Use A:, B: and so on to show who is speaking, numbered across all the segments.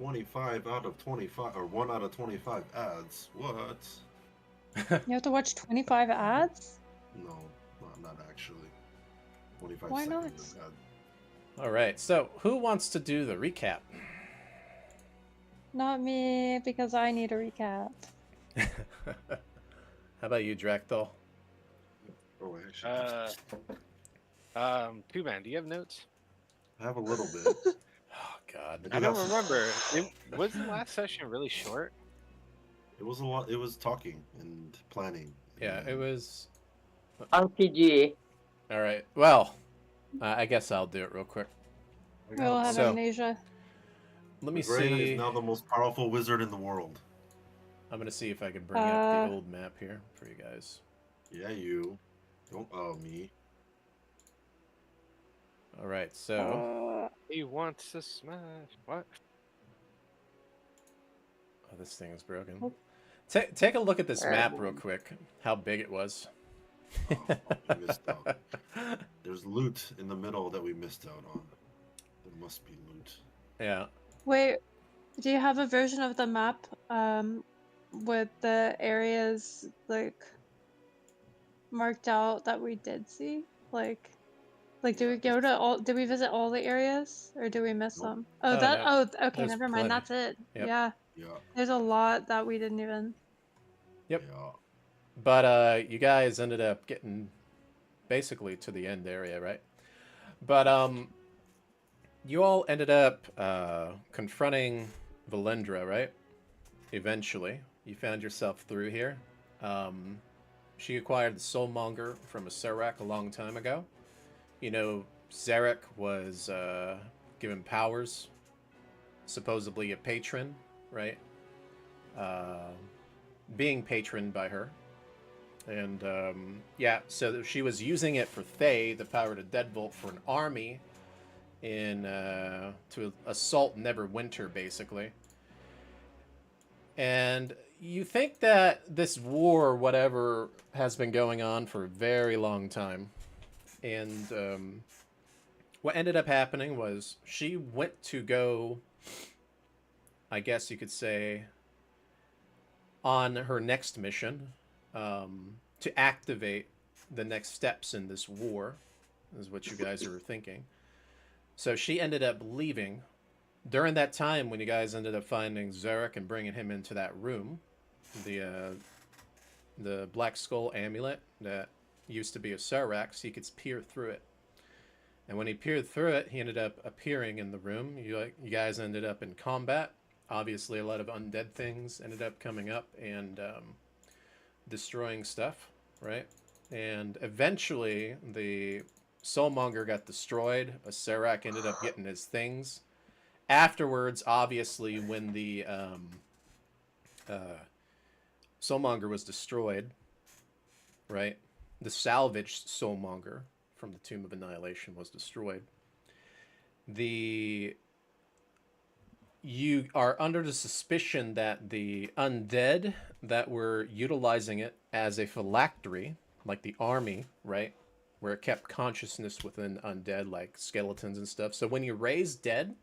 A: 25 out of 25, or 1 out of 25 ads. What?
B: You have to watch 25 ads?
A: No, not actually. 25
B: Why not?
A: seconds of ad.
C: All right, so who wants to do the recap?
B: Not me, because I need a recap.
C: How about you, Dracthal?
A: Oh, actually,
D: Two-Man, do you have notes?
A: I have a little bit.
C: Oh God.
D: I don't remember. Was the last session really short?
A: It was a lot. It was talking and planning.
C: Yeah,
A: and
C: it was.
E: RPG.
C: All right. Well, I guess I'll do it real quick.
A: I
B: We'll
A: got
B: have
C: So-
B: amnesia.
C: Let me
A: Dragon
C: see.
A: is now the most powerful wizard in the world.
C: I'm gonna see if I can bring up the old map here for you guys.
A: Yeah, you. Don't me.
C: All right, so
D: He wants to smash. What?
C: oh, this thing is broken.
B: Oh.
C: Take a look at this map real quick. How big it was.
A: Oh, we missed out. There's loot in the middle that we missed out on. There must be loot.
C: Yeah.
B: Wait, do you have a version of the map with the areas like marked out that we did see? Like do we go to all? Did we visit all the areas, or do we miss
A: Nope.
B: some? Oh,
C: Oh,
B: that.
C: no.
B: Oh, okay.
C: There's
B: Never mind.
C: plenty.
B: That's it.
C: Yep.
B: Yeah.
A: Yeah.
B: There's a lot that we didn't even.
C: Yep.
A: Yeah.
C: But you guys ended up getting basically to the end area, right? But you all ended up confronting Valendra, right? Eventually, you found yourself through here. She acquired the Soulmonger from a Serac a long time ago. You know, Zarek was given powers, supposedly a patron, right? Being patroned by her. And, yeah, so she was using it for Thay, the power to deadbolt, for an army in, to assault Neverwinter, basically. And you think that this war, whatever, has been going on for a very long time. And, what ended up happening was she went to go, I guess you could say, on her next mission, to activate the next steps in this war, is what you guys are thinking. So she ended up leaving. During that time, when you guys ended up finding Zarek and bringing him into that room, the Black Skull amulet that used to be a Serac, so he could peer through it. And when he peered through it, he ended up appearing in the room. You guys ended up in combat. Obviously, a lot of undead things ended up coming up and destroying stuff, right? And eventually, the Soulmonger got destroyed. A Serac ended up getting his things. Afterwards, obviously, when the Soulmonger was destroyed, right? The salvaged Soulmonger from the Tomb of Annihilation was destroyed. You are under the suspicion that the undead that were utilizing it as a phylactery, like the army, right? Where it kept consciousness within undead, like skeletons and stuff. So when you raise dead,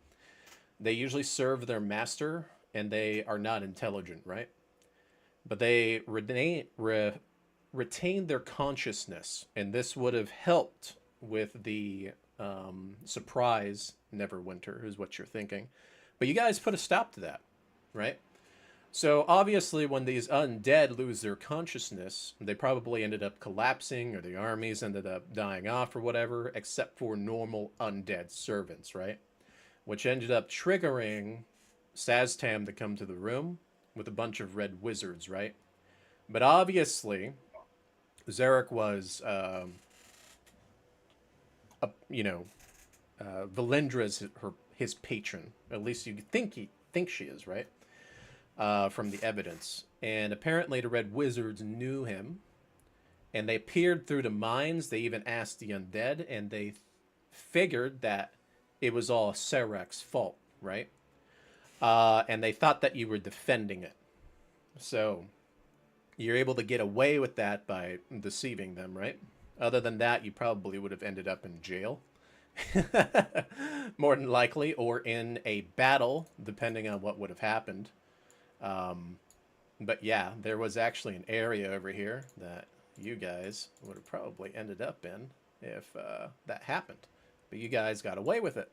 C: they usually serve their master, and they are not intelligent, right? But they retain their consciousness, and this would have helped with the surprise Neverwinter, is what you're thinking. But you guys put a stop to that, right? So obviously when these undead lose their consciousness, they probably ended up collapsing, or the armies ended up dying off or whatever, except for normal undead servants, right? Which ended up triggering Saztam to come to the room with a bunch of red wizards, right? But obviously, Zarek was, Valendra's his patron. At least you think she is, right? From the evidence. And apparently the Red Wizards knew him, and they peered through the mines. They even asked the undead, and they figured that it was all Serak's fault, right? And they thought that you were defending it. So you're able to get away with that by deceiving them, right? Other than that, you probably would have ended up in jail. more than likely, or in a battle, depending on what would have happened. But yeah, there was actually an area over here that you guys would have probably ended up in if that happened. But you guys got away with it.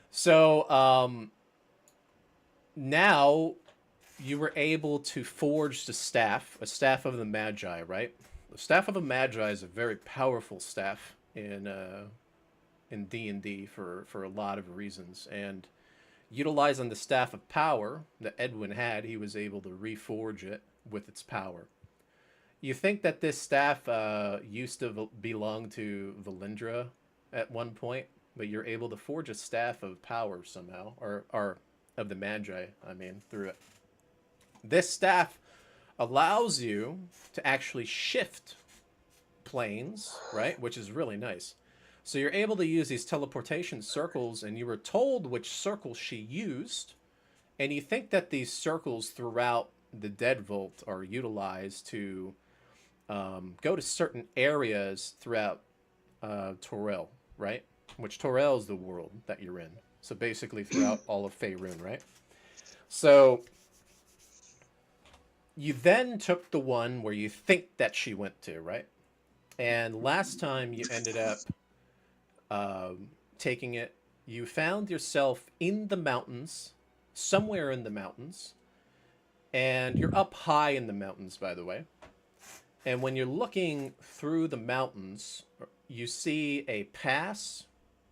C: So now you were able to forge the staff, a staff of the Magi, right? The staff of the Magi is a very powerful staff in D&D for a lot of reasons, and utilizing the staff of power that Edwin had, he was able to reforge it with its power. You think that this staff used to belong to Valindra at one point, but you're able to forge a staff of power somehow, or of the Magi, I mean, through it. This staff allows you to actually shift planes, right? Which is really nice. So you're able to use these teleportation circles, and you were told which circle she used, and you think that these circles throughout the Dead Vault are utilized to go to certain areas throughout Torel, right? Which Torel is the world that you're in. So basically throughout all of Faerun, right? So you then took the one where you think that she went to, right? And last time you ended up taking it, you found yourself in the mountains, somewhere in the mountains, and you're up high in the mountains, by the way. And when you're looking through the mountains, you see a pass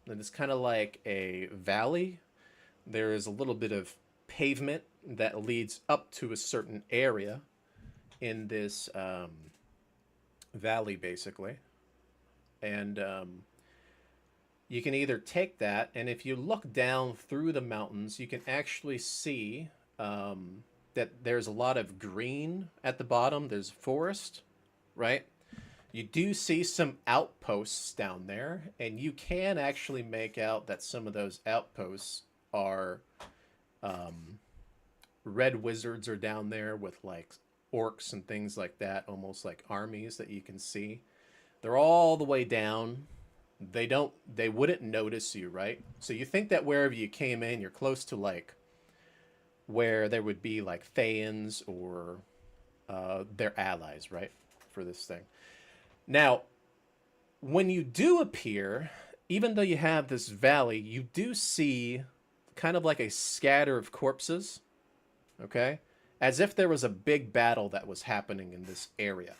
C: that is kind of like a valley. There is a little bit of pavement that leads up to a certain area in this valley, basically. And you can either take that, and if you look down through the mountains, you can actually see that there's a lot of green at the bottom. There's forest, right? You do see some outposts down there, and you can actually make out that some of those outposts are red wizards are down there with like orcs and things like that, almost like armies that you can see. They're all the way down. They wouldn't notice you, right? So you think that wherever you came in, you're close to like where there would be like Thaans or their allies, right? For this thing. Now, when you do appear, even though you have this valley, you do see kind of like a scatter of corpses, okay? As if there was a big battle that was happening in this area.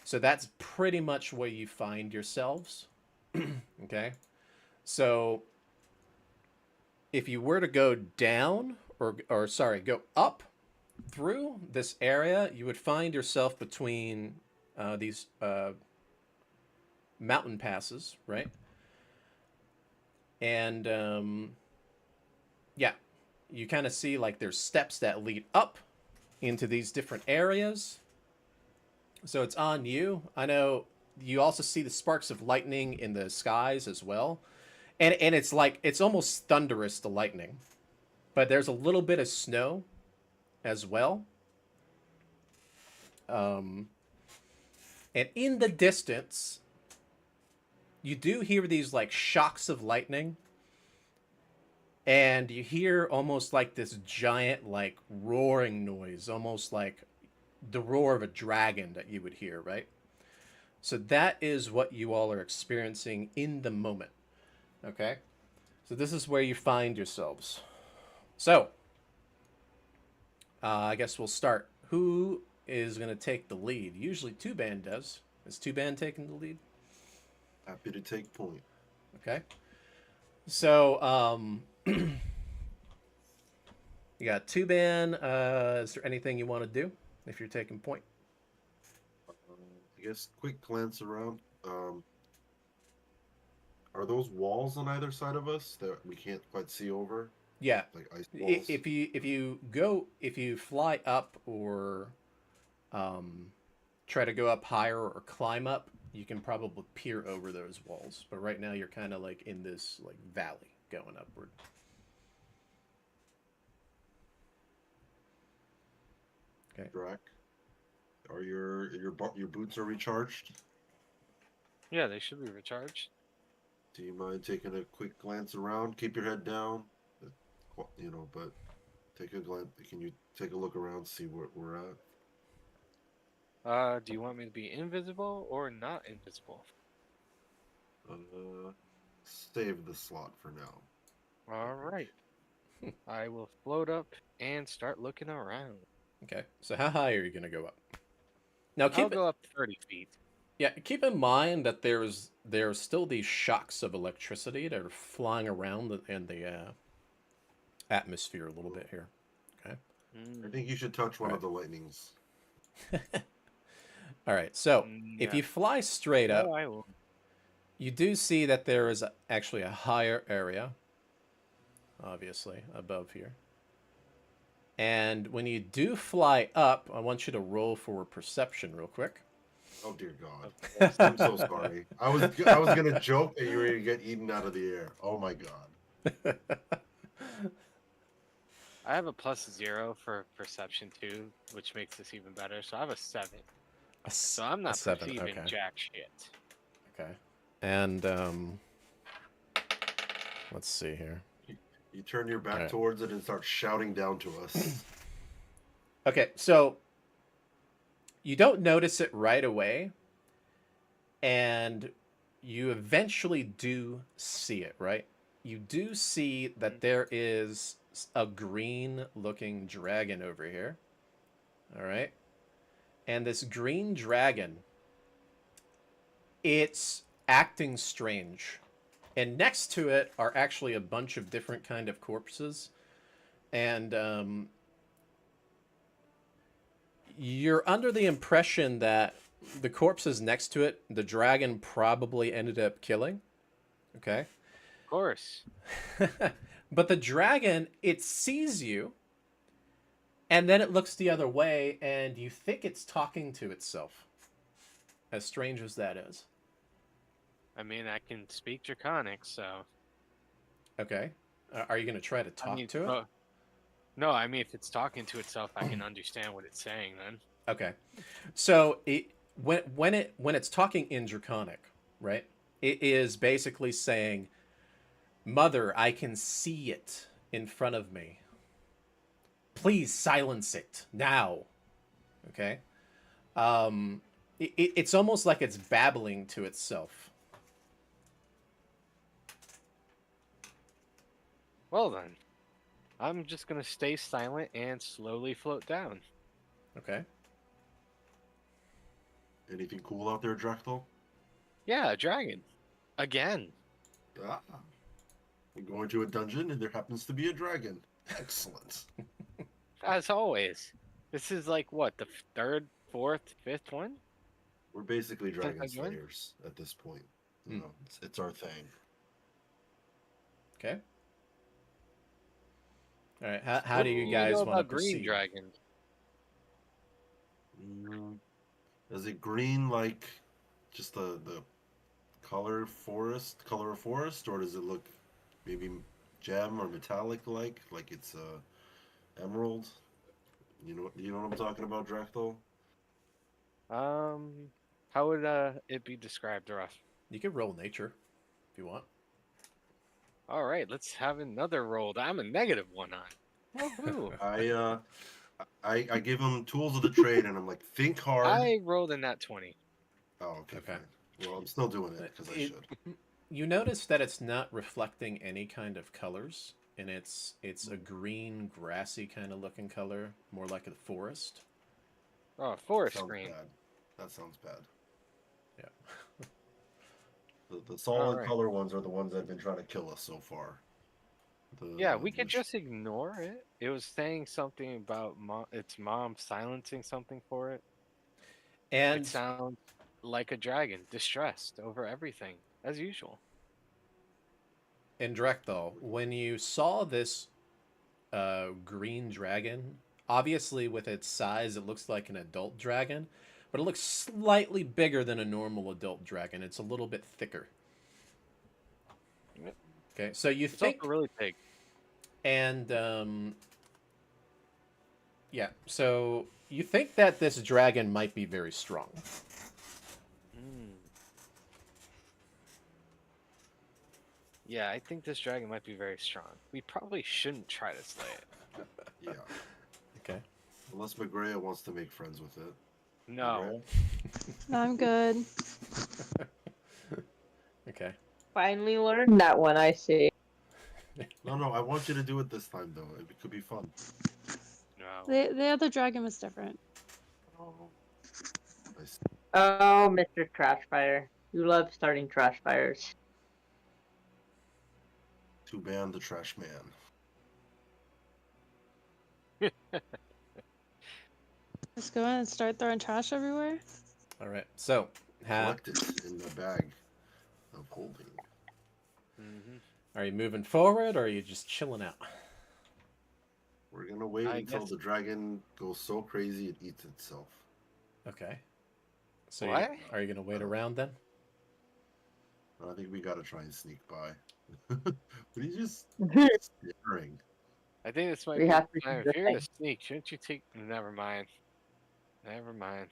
C: So that's pretty much where you find yourselves, okay? So if you were to go down, or sorry, go up through this area, you would find yourself between these mountain passes, right? And yeah, you kind of see like there's steps that lead up into these different areas. So it's on you. I know you also see the sparks of lightning in the skies as well. And it's like, it's almost thunderous, the lightning. But there's a little bit of snow as well. And in the distance, you do hear these like shocks of lightning. And you hear almost like this giant like roaring noise, almost like the roar of a dragon that you would hear, right? So that is what you all are experiencing in the moment. Okay? So this is where you find yourselves. So, I guess we'll start. Who is going to take the lead? Usually Two-Ban does. Is Two-Ban taking the lead?
A: Happy to take point.
C: Okay. So, you got Two-Ban. Is there anything you want to do if you're taking point?
A: I guess quick glance around. Are those walls on either side of us that we can't quite see over?
C: Yeah.
A: Like ice walls?
C: If you fly up or try to go up higher or climb up, you can probably peer over those walls. But right now you're kind of like in this like valley going upward. Okay.
A: Drac, are your boots are recharged?
D: Yeah, they should be recharged.
A: Do you mind taking a quick glance around? Keep your head down, you know, but take a glance. Can you take a look around, see where we're at?
D: Do you want me to be invisible or not invisible?
A: Save the slot for now.
D: All right. I will float up and start looking around.
C: Okay. So how high are you going to go up? Now
D: I'll go up 30 feet.
C: Yeah, keep in mind that there's still these shocks of electricity that are flying around in the atmosphere a little bit here. Okay.
A: I think you should touch one
C: Right.
A: of the lightnings.
C: All right. So if
D: Yeah.
C: you fly straight up,
D: No, I will.
C: you do see that there is actually a higher area, obviously, above here. And when you do fly up, I want you to roll for perception real quick.
A: Oh dear God! I'm so sorry. I was gonna joke that you were gonna get eaten out of the air. Oh my God!
D: I have a +0 for perception too, which makes this even better. So I have a 7. So I'm not
C: seven,
D: perceiving
C: okay.
D: jack shit.
C: Okay. And let's see here.
A: You turn your back
C: Right.
A: towards it and start shouting down to us.
C: Okay, so you don't notice it right away, and you eventually do see it, right? You do see that there is a green-looking dragon over here. All right? And this green dragon, it's acting strange. And next to it are actually a bunch of different kind of corpses. And you're under the impression that the corpses next to it, the dragon probably ended up killing. Okay?
D: Of course.
C: But the dragon, it sees you, and then it looks the other way, and you think it's talking to itself. As strange as that is.
D: I mean, I can speak Draconic, so.
C: Okay. Are you going to try to talk to it?
D: No, I mean, if it's talking to itself, I can understand what it's saying then.
C: Okay. So when it's talking in Draconic, right? It is basically saying, "Mother, I can see it in front of me. Please silence it now." Okay. It's almost like it's babbling to itself.
D: Well then, I'm just gonna stay silent and slowly float down.
C: Okay.
A: Anything cool out there, Dractyl?
D: Yeah, a dragon. Again.
A: Ah. We're going to a dungeon and there happens to be a dragon. Excellent.
D: As always. This is like what, the third, fourth, fifth one?
A: We're basically dragon
D: I joined?
A: slayers at this point. You know, it's our thing.
C: Okay. All right. How do you guys want to
D: green
C: proceed?
D: dragon?
A: Is it green like just the color of forest, or does it look maybe gem or metallic like it's emerald? You know what I'm talking about, Dractyl?
D: How would it be described, RuFF?
C: You can roll nature if you want.
D: All right, let's have another roll. I'm a -1 on. Woohoo!
A: I give him tools of the trade, and I'm like, think hard.
D: I rolled in that 20.
A: Oh, okay.
C: Okay.
A: Fine. Well, I'm still doing it because I should.
C: You notice that it's not reflecting any kind of colors, and it's a green, grassy kind of looking color, more like a forest.
D: Oh, forest
A: Sounds
D: green.
A: bad. That sounds bad.
C: Yeah.
A: The solid
D: Alright.
A: color ones are the ones that have been trying to kill us so far.
D: Yeah, we could just ignore it. It was saying something about its mom silencing something for it.
C: And
D: It sounds like a dragon, distressed over everything, as usual.
C: in Drekthal, when you saw this green dragon, obviously with its size, it looks like an adult dragon, but it looks slightly bigger than a normal adult dragon. It's a little bit thicker.
D: Yep.
C: Okay, so you
D: It's
C: think,
D: also really big.
C: and yeah, so you think that this dragon might be very strong.
D: Yeah, I think this dragon might be very strong. We probably shouldn't try to slay it.
A: Yeah.
C: Okay.
A: Unless Magrea wants to make friends with it.
D: No.
A: Magrea?
B: I'm good.
C: Okay.
E: Finally learned that one, I see.
A: No, I want you to do it this time, though. It could be fun.
D: No.
B: The other dragon was different.
D: No.
A: I see.
E: Oh, Mr. Trashfire. You love starting trash fires.
A: To ban the trash man.
B: Let's go in and start throwing trash everywhere.
C: All right. So,
A: Collect it in the bag of holding.
D: Mm-hmm.
C: are you moving forward or are you just chilling out?
A: We're gonna wait
D: I
A: until
D: guess-
A: the dragon goes so crazy it eats itself.
C: Okay. So,
D: What?
C: are you going to wait around then?
A: I think we gotta try and sneak by. What are you just staring?
D: I think this might
E: We
D: be
E: have
D: the
E: to
D: time.
E: do
D: If you're gonna
E: the
D: sneak, shouldn't you take? Never mind. Never mind.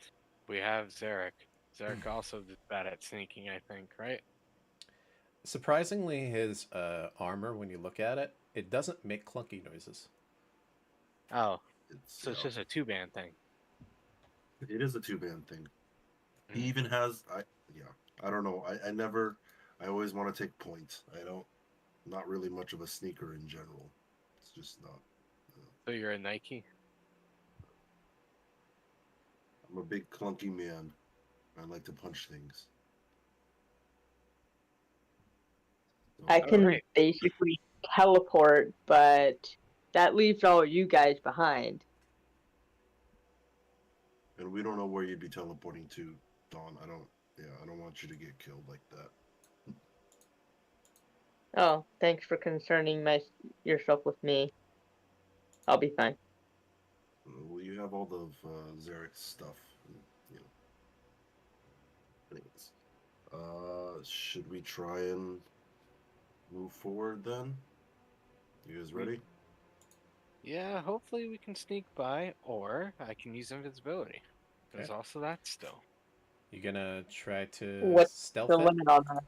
D: We have Zarek. Zarek also is bad at sneaking, I think, right?
C: Surprisingly, his armor, when you look at it, it doesn't make clunky noises.
D: Oh,
A: It's
D: so it's just a two-band thing.
A: it is a two-band thing. He
D: Hmm.
A: even has I don't know. I always want to take points. Not really much of a sneaker in general. It's just not.
D: So you're a Nike?
A: I'm a big clunky man. I like to punch things. So,
E: I can
D: Alright.
E: basically teleport, but that leaves all you guys behind.
A: and we don't know where you'd be teleporting to, Dawn. I don't want you to get killed like that.
E: Oh, thanks for concerning yourself with me. I'll be fine.
A: Well, you have all the Zarek's stuff. You know. Anyways, should we try and move forward then? You guys ready?
D: Yeah, hopefully we can sneak by, or I can use invisibility. There's
C: Okay.
D: also that still.
C: You going to try to
E: What's
C: stealth
E: the
C: it?
E: limit on that?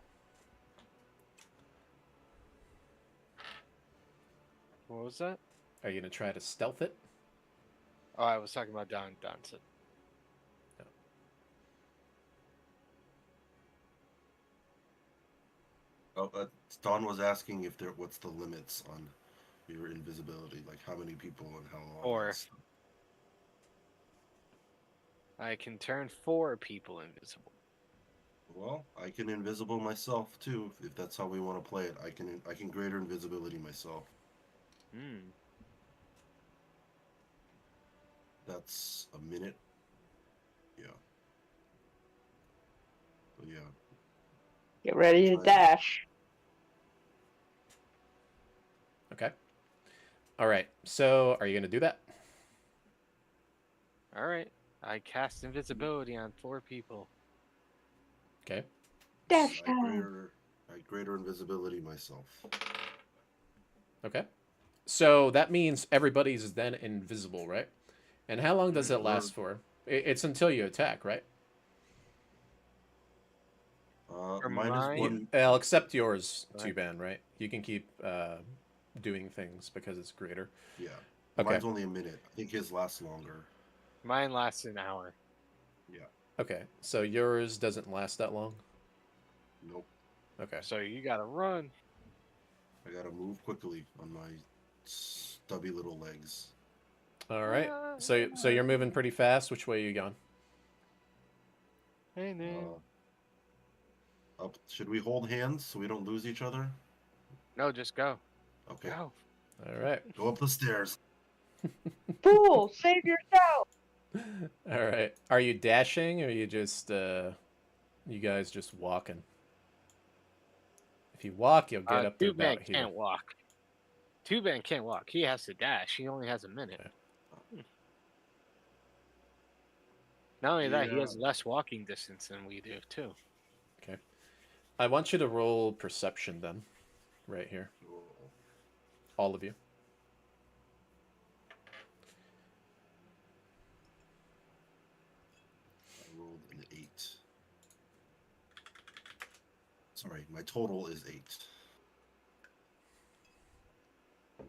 D: What was that?
C: Are you going to try to stealth it?
D: Oh, I was talking about Don Johnson.
A: Oh, Dawn was asking if what's the limits on your invisibility, like how many people and how long.
D: Or-
A: and stuff.
D: I can turn 4 people invisible.
A: Well, I can invisible myself too, if that's how we want to play it. I can greater invisibility myself.
D: Hmm.
A: That's a minute. Yeah. But yeah.
E: Get ready to
A: Try it.
E: dash.
C: Okay. All right. So, are you going to do that?
D: Alright. I cast invisibility on 4 people.
C: Okay.
E: Dash
A: I
E: time.
A: greater invisibility myself.
C: Okay. So, that means everybody's then invisible, right? And how long does it last for? It's until you attack, right?
D: For
A: Mine is
D: mine-
A: one.
C: I'll accept yours,
D: Right.
C: Two-Ban, right? You can keep doing things because it's greater.
A: Yeah.
C: Okay.
A: Mine's only a minute. I think his lasts longer.
D: Mine lasts an hour.
A: Yeah.
C: Okay. So yours doesn't last that long?
A: Nope.
C: Okay.
D: So you gotta run.
A: I gotta move quickly on my stubby little legs.
C: All right. So you're moving pretty fast. Which way are you going?
D: Hey, man.
A: Up. Should we hold hands so we don't lose each other?
D: No, just go.
A: Okay.
D: Go.
C: All right.
A: Go up the stairs.
E: Fool, save yourself!
C: All right. Are you dashing or are you just you guys just walking? If you walk, you'll get up to
D: Two-Ban
C: about here.
D: can't walk. Two-Ban can't walk. He has to dash. He only has a minute. Not only that, he has less walking distance than we do, too.
C: Okay. I want you to roll perception then, right here. All of you.
A: I rolled an 8. Sorry, my total is 8.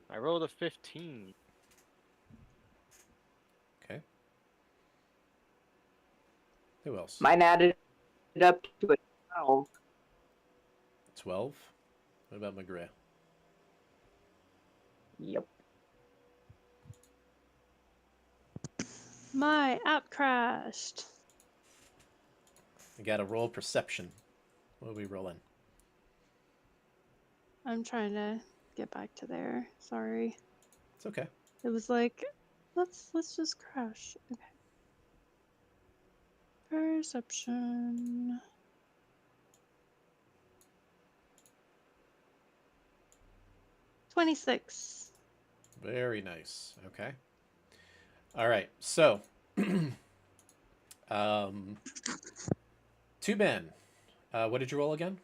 D: I rolled a 15.
C: Okay. Who else?
E: Mine added up to a 12.
C: 12. What about McGrath?
E: Yep.
B: My app crashed.
C: We got to roll perception. What are we rolling?
B: I'm trying to get back to there. Sorry.
C: It's okay.
B: It was like, let's just crash. Okay. Perception. $26.
C: Very nice. Okay. All right. So, Two Ben, what did you roll again?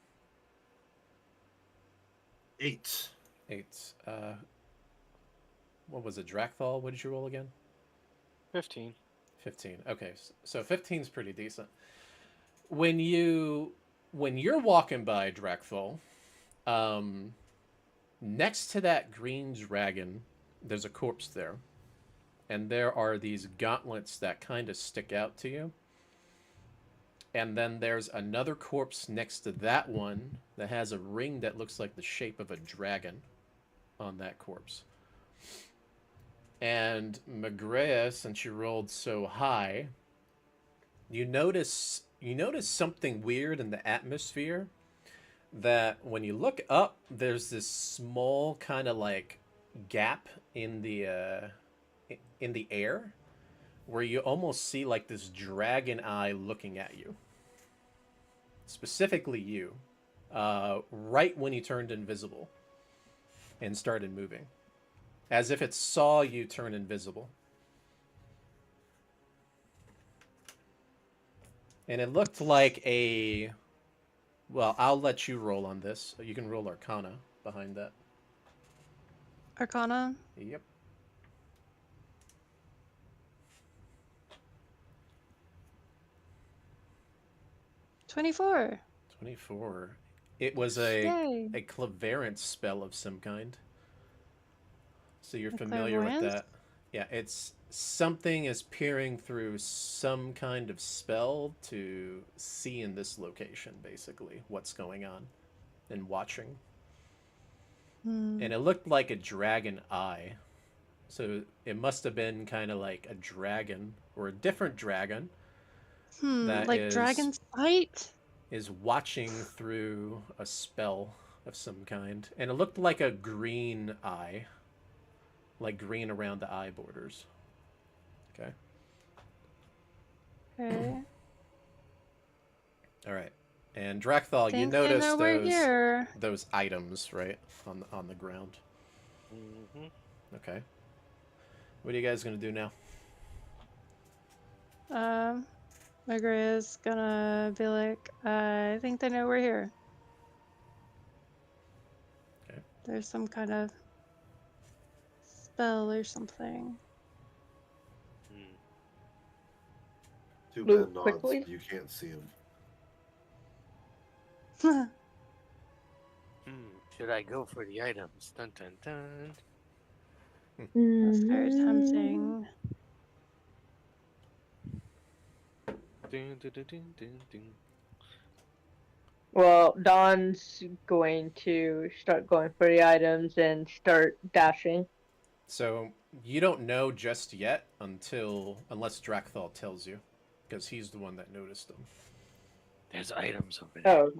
A: 8.
C: 8. What was it? Drakthal? What did you roll again?
D: 15.
C: 15. Okay, so 15's pretty decent. When you're walking by Drakthal, next to that green dragon, there's a corpse there, and there are these gauntlets that kind of stick out to you. And then there's another corpse next to that one that has a ring that looks like the shape of a dragon on that corpse. And Magrea, since you rolled so high, you notice something weird in the atmosphere, that when you look up, there's this small kind of like gap in the air where you almost see like this dragon eye looking at you. Specifically you, right when you turned invisible and started moving. As if it saw you turn invisible. And it looked like a... Well, I'll let you roll on this. You can roll Arcana behind that.
B: Arcana.
C: Yep.
B: $24.
C: 24. It was a clairvoyance spell of some kind. So you're familiar with that. Yeah, it's something is peering through some kind of spell to see in this location, basically, what's going on and watching. And it looked like a dragon eye. So it must have been kind of like a dragon or a different dragon. That
B: like Dragon Sight?
C: Is watching through a spell of some kind. And it looked like a green eye. Like green around the eye borders. Okay.
B: Okay.
C: All right. And Drakthal, you notice those items, right? On the ground.
D: Mm-hmm.
C: Okay. What are you guys going to do now?
B: Magria's gonna be like, I think they know we're here.
C: Okay.
B: There's some kind of spell or something.
A: Too
E: Move
A: bad nods.
E: quickly.
A: You can't see him.
D: Should I go for the items? Dun dun dun.
B: That's very tempting.
D: Dun, dun, dun, dun, dun, dun.
E: Well, Don's going to start going for the items and start dashing.
C: So you don't know just yet unless Drakthal tells you, because he's the one that noticed them.
D: There's items over there.
E: Oh,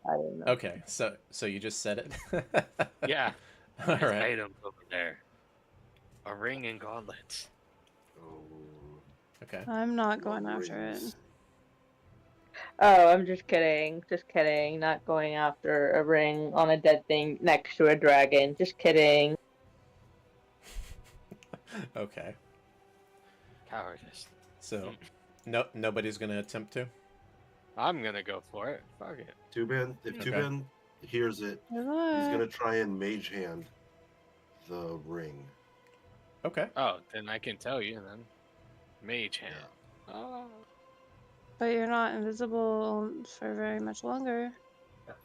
E: I don't know.
C: Okay, so you just said it.
D: Yeah.
C: All
D: There's
C: right.
D: items over there. A ring and gauntlets.
A: Oh.
C: Okay.
B: I'm not going after it.
A: Rings.
E: Oh, I'm just kidding. Just kidding. Not going after a ring on a dead thing next to a dragon. Just kidding.
C: Okay.
D: Cowardice.
C: So, nobody's gonna attempt to.
D: I'm gonna go for it. Fuck it.
A: Tuban, if
C: Okay.
A: Tuban hears it, he's gonna try and mage hand the ring.
C: Okay.
D: Oh, then I can tell you then. Mage hand. Oh.
B: But you're not invisible for very much longer.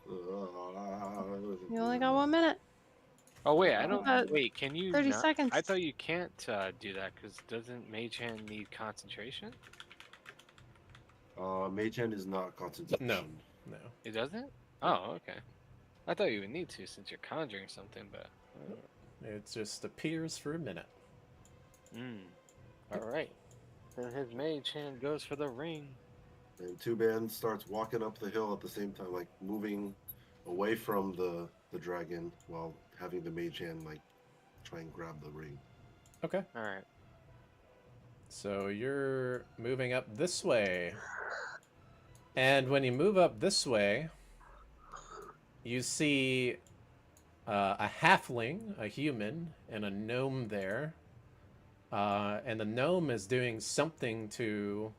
B: You only got 1 minute.
D: Oh wait, I don't.
B: About
D: Wait, can you
B: 30
D: not?
B: seconds.
D: I thought you can't do that because doesn't Mage Hand need concentration?
A: Mage Hand is not concentration.
C: No.
D: It doesn't. Oh, okay. I thought you would need to since you're conjuring something, but.
C: It just appears for a minute.
D: All right. Then his Mage Hand goes for the ring.
A: And Two Band starts walking up the hill at the same time, like moving away from the dragon while having the Mage Hand like try and grab the ring.
C: Okay.
D: All right.
C: So you're moving up this way. And when you move up this way, you see a halfling, a human, and a gnome there. And the gnome is doing something to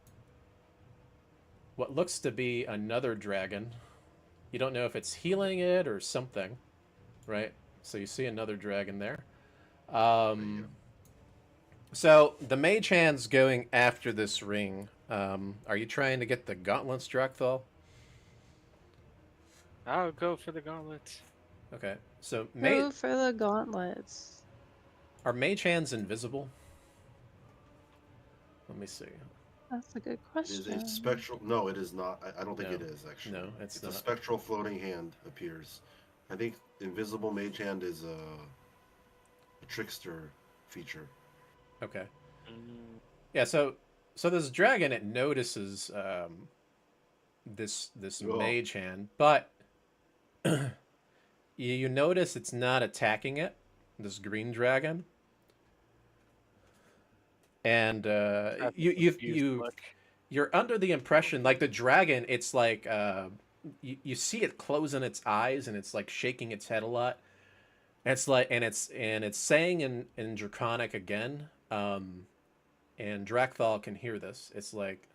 C: what looks to be another dragon. You don't know if it's healing it or something, right? So you see another dragon there. So the Mage Hand's going after this ring. Are you trying to get the gauntlets, Drakthal?
D: I'll go for the gauntlets.
C: Okay. So
B: Go for the gauntlets.
C: are Mage Hands invisible? Let me see.
B: That's a good
A: Is
B: question.
A: a spectral? No, it is not. I don't think
C: No.
A: it is actually.
C: No, it's not.
A: A spectral floating hand appears. I think invisible Mage Hand is a trickster feature.
C: Okay. Yeah. So this dragon, it notices this Mage Hand, but you notice it's not attacking it. This green dragon. And you're under the impression, like the dragon, it's like you see it closing its eyes and it's like shaking its head a lot. And it's like and it's saying in Draconic again, and Drakthal can hear this. It's like,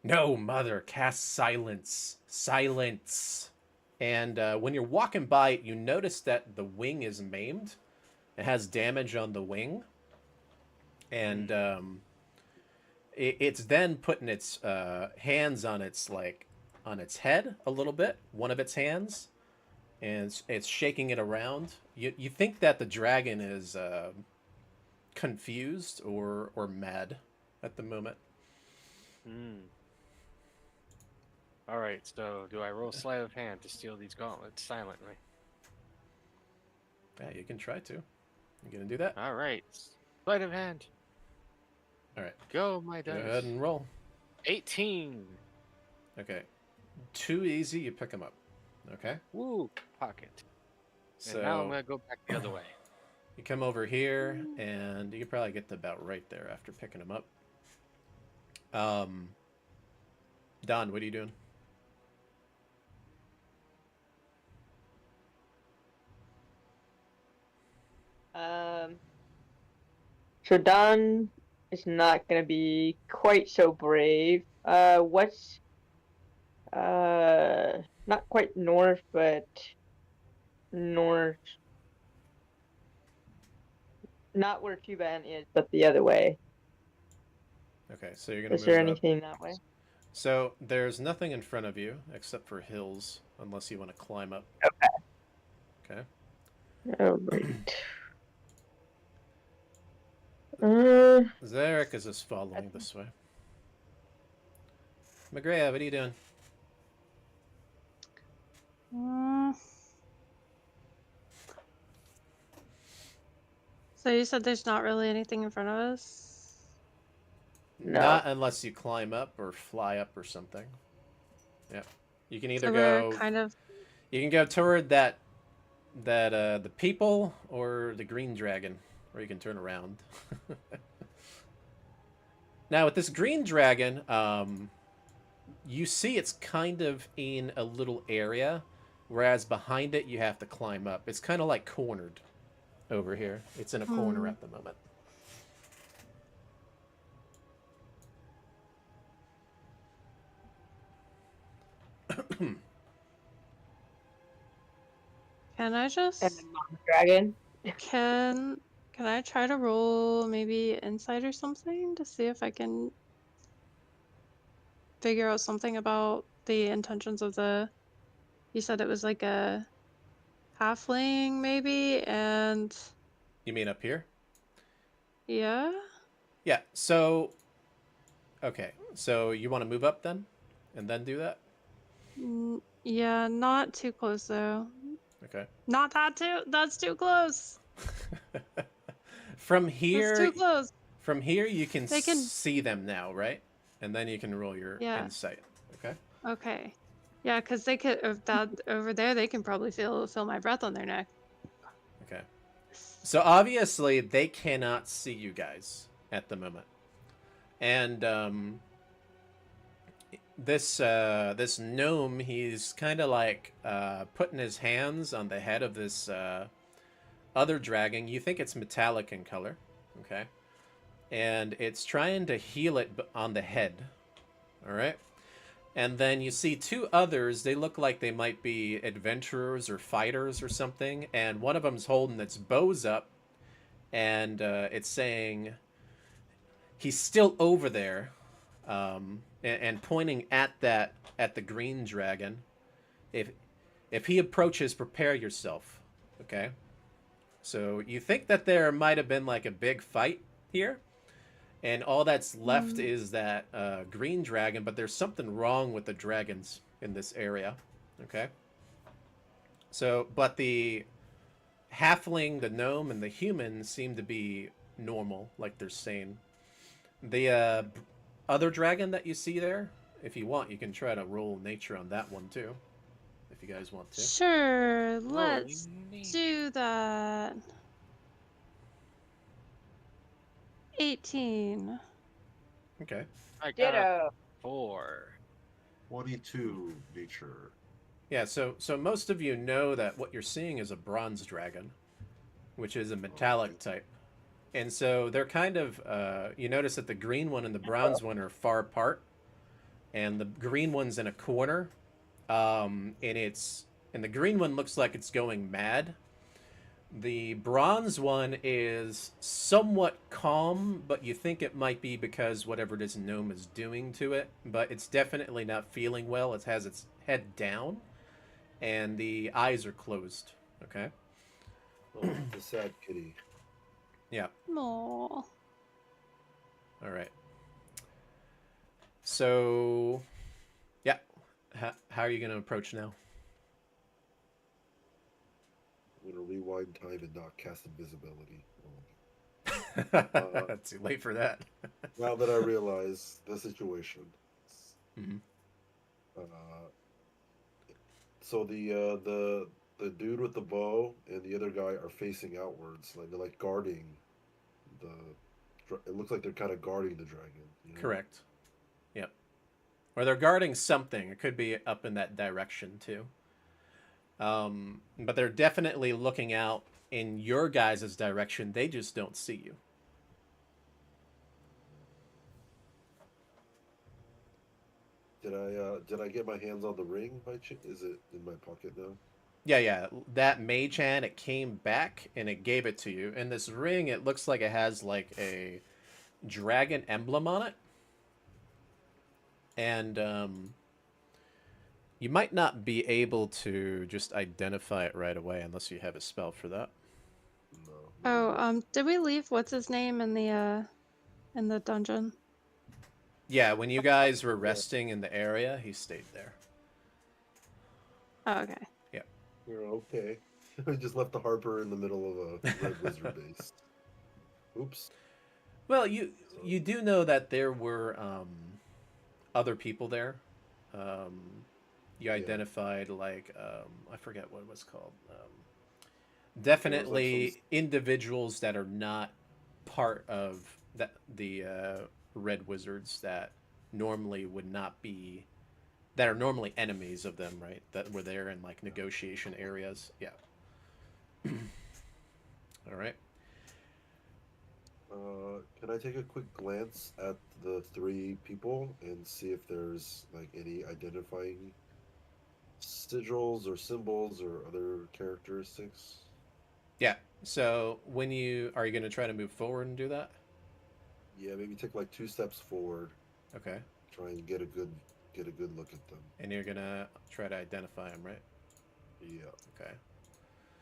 C: "No, mother, cast silence, silence." And when you're walking by it, you notice that the wing is maimed. It has damage on the wing. And it's then putting its hands on its head a little bit, one of its hands, and it's shaking it around. You think that the dragon is confused or mad at the moment.
D: All right. So do I roll sleight of hand to steal these gauntlets silently?
C: Yeah, you can try to. You gonna do that?
D: All right. Sleight of hand.
C: All right.
D: Go, my dice.
C: Go ahead and roll.
D: 18.
C: Okay. Too easy, you pick them up. Okay?
D: Woo, pocket.
C: So
D: And now I'm going to go back the other way.
C: you come over here, and you can probably get to about right there after picking them up. Don, what are you doing?
E: So Don is not gonna be quite so brave. What's not quite north, but north. Not where Cuban is, but the other way.
C: Okay, so you're gonna
E: Is
C: move
E: there
C: up.
E: anything that way?
C: So there's nothing in front of you except for hills, unless you want to climb up. Okay.
E: Oh, right.
C: Zarek is just following this way. Magrea, what are you doing?
B: So you said there's not really anything in front of us?
E: No.
C: Not unless you climb up or fly up or something. Yeah. You can either
B: So
C: go
B: we're kind of...
C: You can go toward that the people or the green dragon, or you can turn around. Now with this green dragon, you see it's kind of in a little area, whereas behind it you have to climb up. It's kind of like cornered over here. It's in a corner at the moment.
B: Can I just...
E: And the mom dragon.
B: Can I try to roll maybe insight or something to see if I can figure out something about the intentions of the... You said it was like a halfling maybe, and
C: You mean up here?
B: yeah.
C: Yeah. So, okay. So you want to move up then, and then do that?
B: Yeah, not too close though.
C: Okay.
B: Not that too. That's too close.
C: From
B: That's
C: here,
B: too close.
C: you can
B: They can.
C: see them now, right? And then you can roll your
B: Yeah.
C: insight. Okay.
B: Okay. Yeah, because they could. If that over there, they can probably feel my breath on their neck.
C: Okay. So obviously they cannot see you guys at the moment, and this gnome, he's kind of like putting his hands on the head of this other dragon. You think it's metallic in color, okay? And it's trying to heal it on the head, all right? And then you see two others. They look like they might be adventurers or fighters or something. And one of them's holding its bows up, and it's saying he's still over there, and pointing at the green dragon. If he approaches, prepare yourself. Okay. So you think that there might have been like a big fight here, and all that's left is that green dragon, but there's something wrong with the dragons in this area. Okay. So, but the halfling, the gnome, and the human seem to be normal, like they're sane. The other dragon that you see there, if you want, you can try to roll nature on that one too, if you guys want to.
B: Sure, let's do that. 18.
C: Okay.
D: I got
E: Ditto.
D: 4.
A: 22 nature.
C: Yeah, so most of you know that what you're seeing is a bronze dragon, which is a metallic type. And so they're kind of, you notice that the green one and the bronze one are far apart, and the green one's in a corner, and the green one looks like it's going mad. The bronze one is somewhat calm, but you think it might be because whatever this gnome is doing to it, but it's definitely not feeling well. It has its head down, and the eyes are closed. Okay?
A: Oh, the sad kitty.
C: Yeah.
B: Aww.
C: All right. So, yeah. How are you going to approach now?
A: I'm going to rewind time and not cast invisibility.
C: Too late for that.
A: Now that I realize the situation.
C: Mhm.
A: So the dude with the bow and the other guy are facing outwards, like they're like guarding the. It looks like they're kind of guarding the dragon. You know?
C: Correct. Yep. Or they're guarding something. It could be up in that direction too. But they're definitely looking out in your guys' direction. They just don't see you.
A: Did I get my hands on the ring? Is it in my pocket now?
C: Yeah. That mage hand, it came back and it gave it to you. And this ring, it looks like it has like a dragon emblem on it. And you might not be able to just identify it right away unless you have a spell for that.
A: No.
B: Oh, did we leave what's his name in the dungeon?
C: Yeah, when you guys were resting in the area, he stayed there.
B: Oh, okay.
C: Yeah.
A: You're okay. I just left the Harper in the middle of a red wizard base. Oops.
C: Well, you do know that there were other people there. You identified like I forget what it was called. Definitely individuals that are not part of the red wizards that normally would not be, that are normally enemies of them, right? That were there in like negotiation areas. Yeah. All right.
A: Can I take a quick glance at the 3 people and see if there's like any identifying sigils or symbols or other characteristics?
C: Yeah. So when are you going to try to move forward and do that?
A: Yeah, maybe take like 2 steps forward.
C: Okay.
A: Try and get a good look at them.
C: And you're going to try to identify them, right?
A: Yeah.
C: Okay.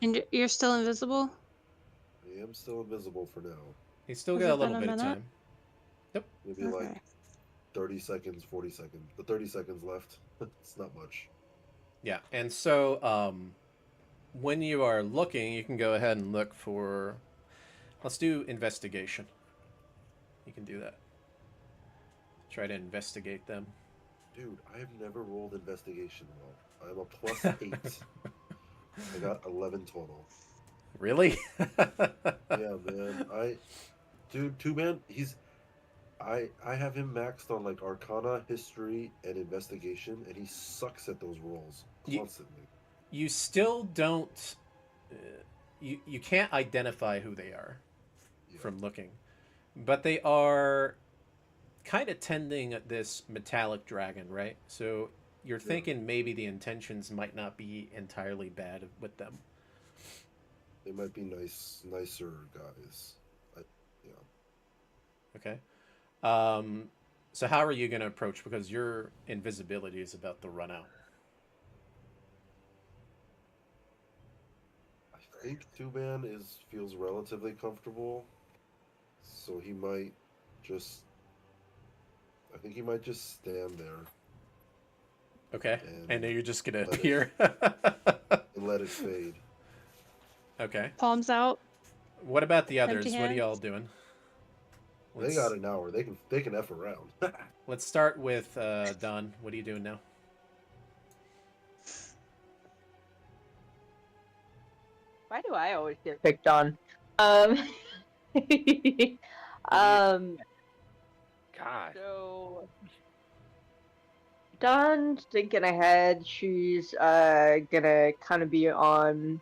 B: And you're still invisible?
A: I am still invisible for now.
C: He's still
B: Has
C: got a
B: it been
C: little
B: a
C: bit of
B: minute?
C: time. Yep.
A: Maybe
B: Okay.
A: like 30 seconds, 40 seconds. The 30 seconds left. It's not much.
C: Yeah, and so when you are looking, you can go ahead and look for. Let's do investigation. You can do that. Try to investigate them.
A: Dude, I have never rolled investigation well. I'm a +8. I got 11 total.
C: Really?
A: Yeah, man. Dude, two man, I have him maxed on like Arcana, History, and Investigation, and he sucks at those rolls constantly.
C: You still don't. You can't identify who they are from looking, but they are kind of tending at this metallic dragon, right? So you're thinking maybe the intentions might not be entirely bad with them.
A: They might be nicer guys. Yeah.
C: Okay. So how are you going to approach? Because your invisibility is about to run out.
A: I think two-man feels relatively comfortable, so he might just. I think he might just stand there.
C: Okay. And then you're just going to
A: let
C: appear.
A: And let it fade.
C: Okay.
B: Palms out.
C: What about the others?
B: Empty
C: What are
B: hands.
C: y'all doing?
A: They got an hour. They can F around.
C: Let's start with Don. What are you doing now?
E: Why do I always get picked on?
D: God.
E: So Dawn's thinking ahead. She's gonna kind of be on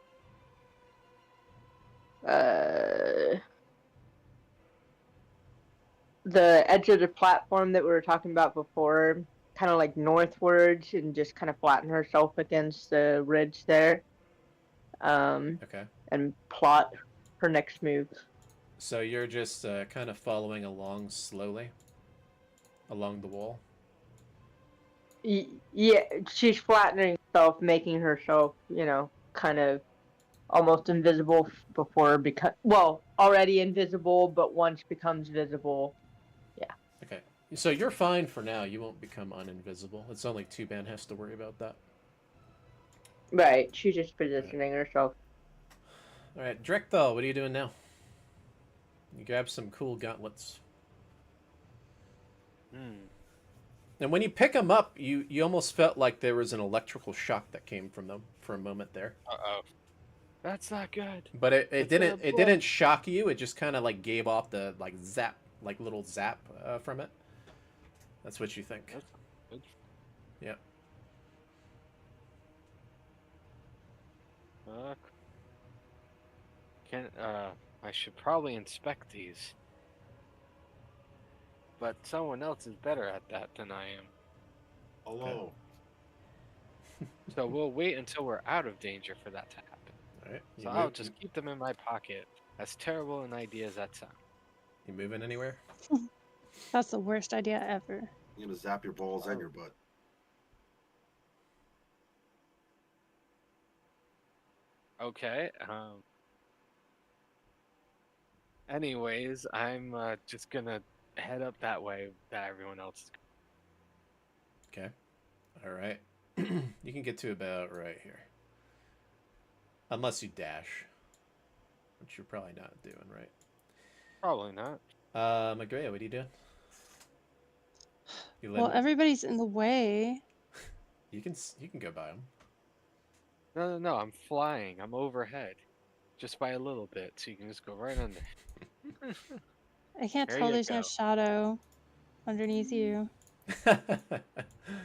E: the edge of the platform that we were talking about before, kind of like northwards, and just kind of flatten herself against the ridge there.
C: Okay.
E: And plot her next move.
C: So you're just kind of following along slowly along the wall?
E: Yeah, she's flattening herself, making herself, kind of almost invisible before already invisible, but once becomes visible. Yeah.
C: Okay. So you're fine for now. You won't become uninvisible. It's only two-man has to worry about that.
E: Right. She's just positioning herself.
C: All right, Drekthal, what are you doing now? You grab some cool gauntlets. And when you pick them up, you almost felt like there was an electrical shock that came from them for a moment there.
D: Uh-oh. That's not good.
C: But it didn't shock you. It just kind of like gave off the like zap, like little zap from it. That's what you think.
D: That's good.
C: Yeah.
D: I should probably inspect these. But someone else is better at that than I am.
A: Hello.
D: So we'll wait until we're out of danger for that to happen.
C: All right.
D: So I'll just keep them in my pocket. As terrible an idea as that sounds.
C: You moving anywhere?
B: That's the worst idea ever.
A: You're gonna zap your balls and your butt.
D: Okay. Anyways, I'm just gonna head up that way that everyone else is.
C: Okay. All right. You can get to about right here. Unless you dash. Which you're probably not doing, right?
D: Probably not.
C: Magrea, what are you doing?
B: Well, everybody's in the way.
C: You can go by them.
D: No, I'm flying. I'm overhead. Just by a little bit, so you can just go right under.
B: I can't
D: There
B: tell
D: you
B: there's no
D: go.
B: shadow underneath you to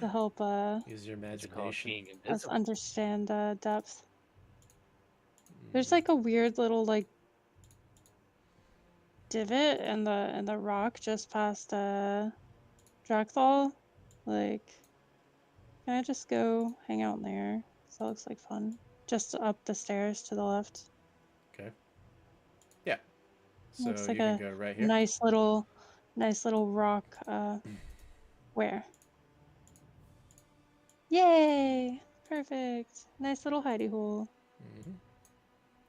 B: help
C: Use your
D: It's called
C: imagination.
D: being
B: us
D: invisible.
B: understand depth. There's like a weird little like divot in the rock just past Drakthal. Like, can I just go hang out in there? So it looks like fun. Just up the stairs to the left.
C: Okay. Yeah. So
B: Looks like
C: you can
B: a
C: go right here.
B: nice little rock. Where? Yay! Perfect. Nice little hidey hole.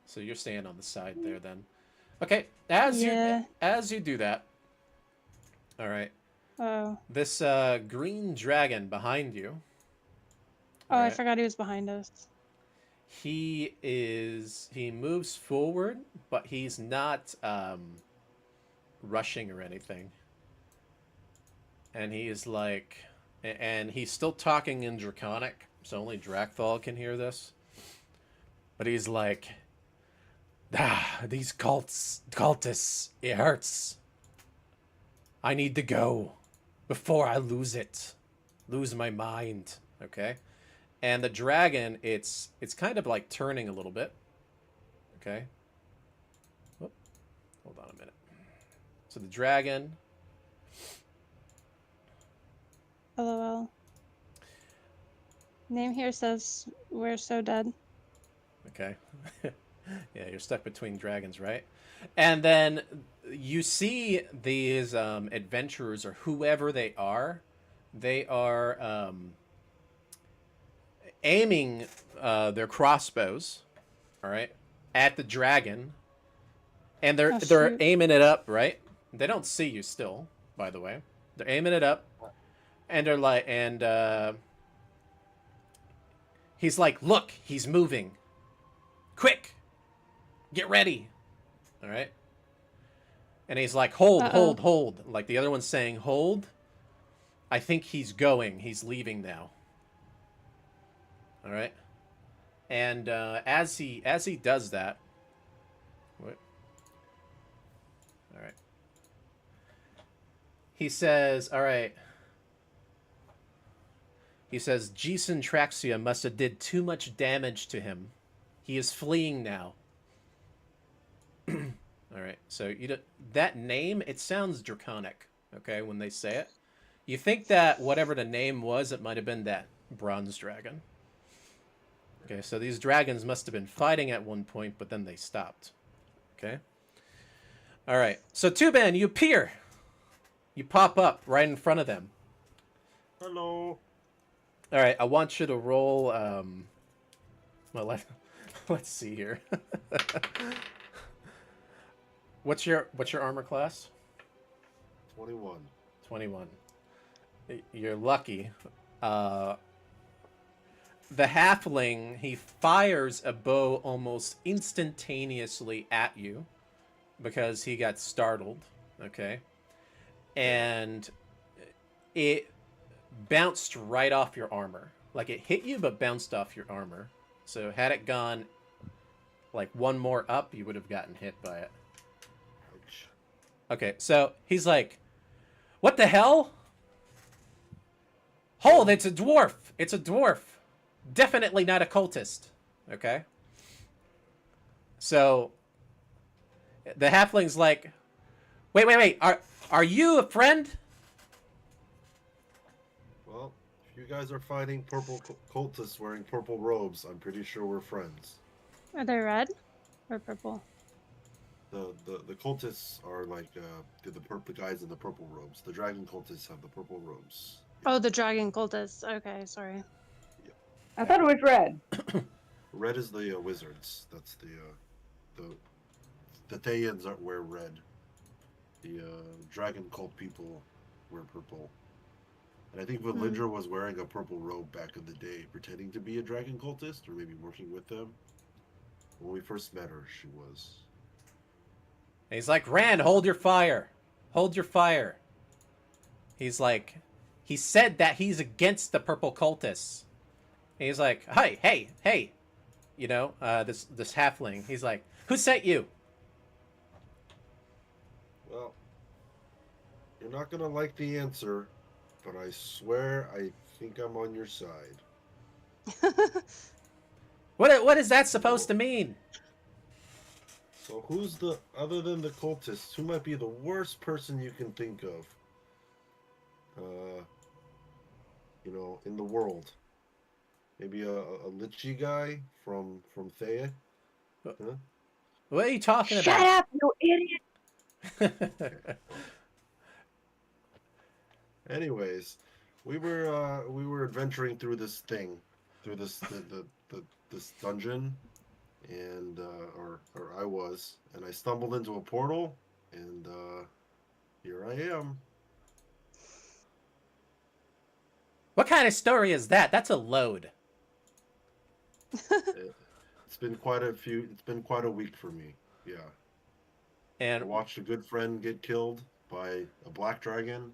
C: So you're staying on the side there then. Okay, as you do that. All right.
B: Oh.
C: This green dragon behind you.
B: Oh, I
C: right,
B: forgot he was behind us.
C: He moves forward, but he's not rushing or anything. And he's like, and he's still talking in Draconic, so only Drakthal can hear this. But he's like, these cultists, it hurts. I need to go before I lose my mind. Okay, and the dragon, it's kind of like turning a little bit. Okay, whoop, hold on a minute. So the dragon.
B: LOL. Name here says we're so dead.
C: Okay. Yeah, you're stuck between dragons, right? And then you see these adventurers, or whoever they are aiming their crossbows, all right, at the dragon, and they're aiming it up, right? They don't see you still, by the way. They're aiming it up, and they're like, and he's like, look, he's moving. Quick, get ready. All right. And he's like, hold. Like the other one's saying, hold. I think he's going. He's leaving now. All right. And as he does that, what? All right. He says, all right. He says, Jason Traxia must have did too much damage to him. He is fleeing now. All right. So that name, it sounds draconic, okay, when they say it. You think that whatever the name was, it might have been that bronze dragon. Okay, so these dragons must have been fighting at one point, but then they stopped. Okay? All right. So Tuban, you appear. You pop up right in front of them.
A: Hello.
C: All right, I want you to roll well, let's see here. What's your armor class?
A: 21.
C: 21. You're lucky. The halfling, he fires a bow almost instantaneously at you because he got startled, okay? And it bounced right off your armor. Like, it hit you, but bounced off your armor. So had it gone, like, one more up, you would have gotten hit by it.
A: Ouch.
C: Okay, so he's like, what the hell? Hold, it's a dwarf. It's a dwarf. Definitely not a cultist. Okay? So the halfling's like, wait. Are you a friend?
A: Well, if you guys are fighting purple cultists wearing purple robes, I'm pretty sure we're friends.
B: Are they red or purple?
A: The cultists are like the guys in the purple robes. The dragon cultists have the purple robes.
B: Oh, the dragon cultists. Okay, sorry.
E: I thought it was red.
A: Red is the wizards. That's the Thayans wear red. The dragon cult people wear purple. And I think Valindra was wearing a purple robe back in the day, pretending to be a dragon cultist, or maybe working with them. When we first met her, she was.
C: And he's like, Rand, hold your fire. Hold your fire. He's like, he said that he's against the purple cultists. And he's like, hey. You know, this halfling. He's like, who sent you?
A: Well, you're not going to like the answer, but I swear I think I'm on your side.
C: What is that supposed to mean?
A: So who's other than the cultists, who might be the worst person you can think of? You know, in the world. Maybe a lichy guy from Thea? Huh?
C: What are you talking
E: Shut
C: about?
E: up, you idiot!
A: Anyways, we were adventuring through this thing, through this dungeon, and or I was, and I stumbled into a portal, and here I am.
C: What kind of story is that? That's a load.
A: It's been quite a few. It's been quite a week for me. Yeah. I
C: And
A: watched a good friend get killed by a black dragon,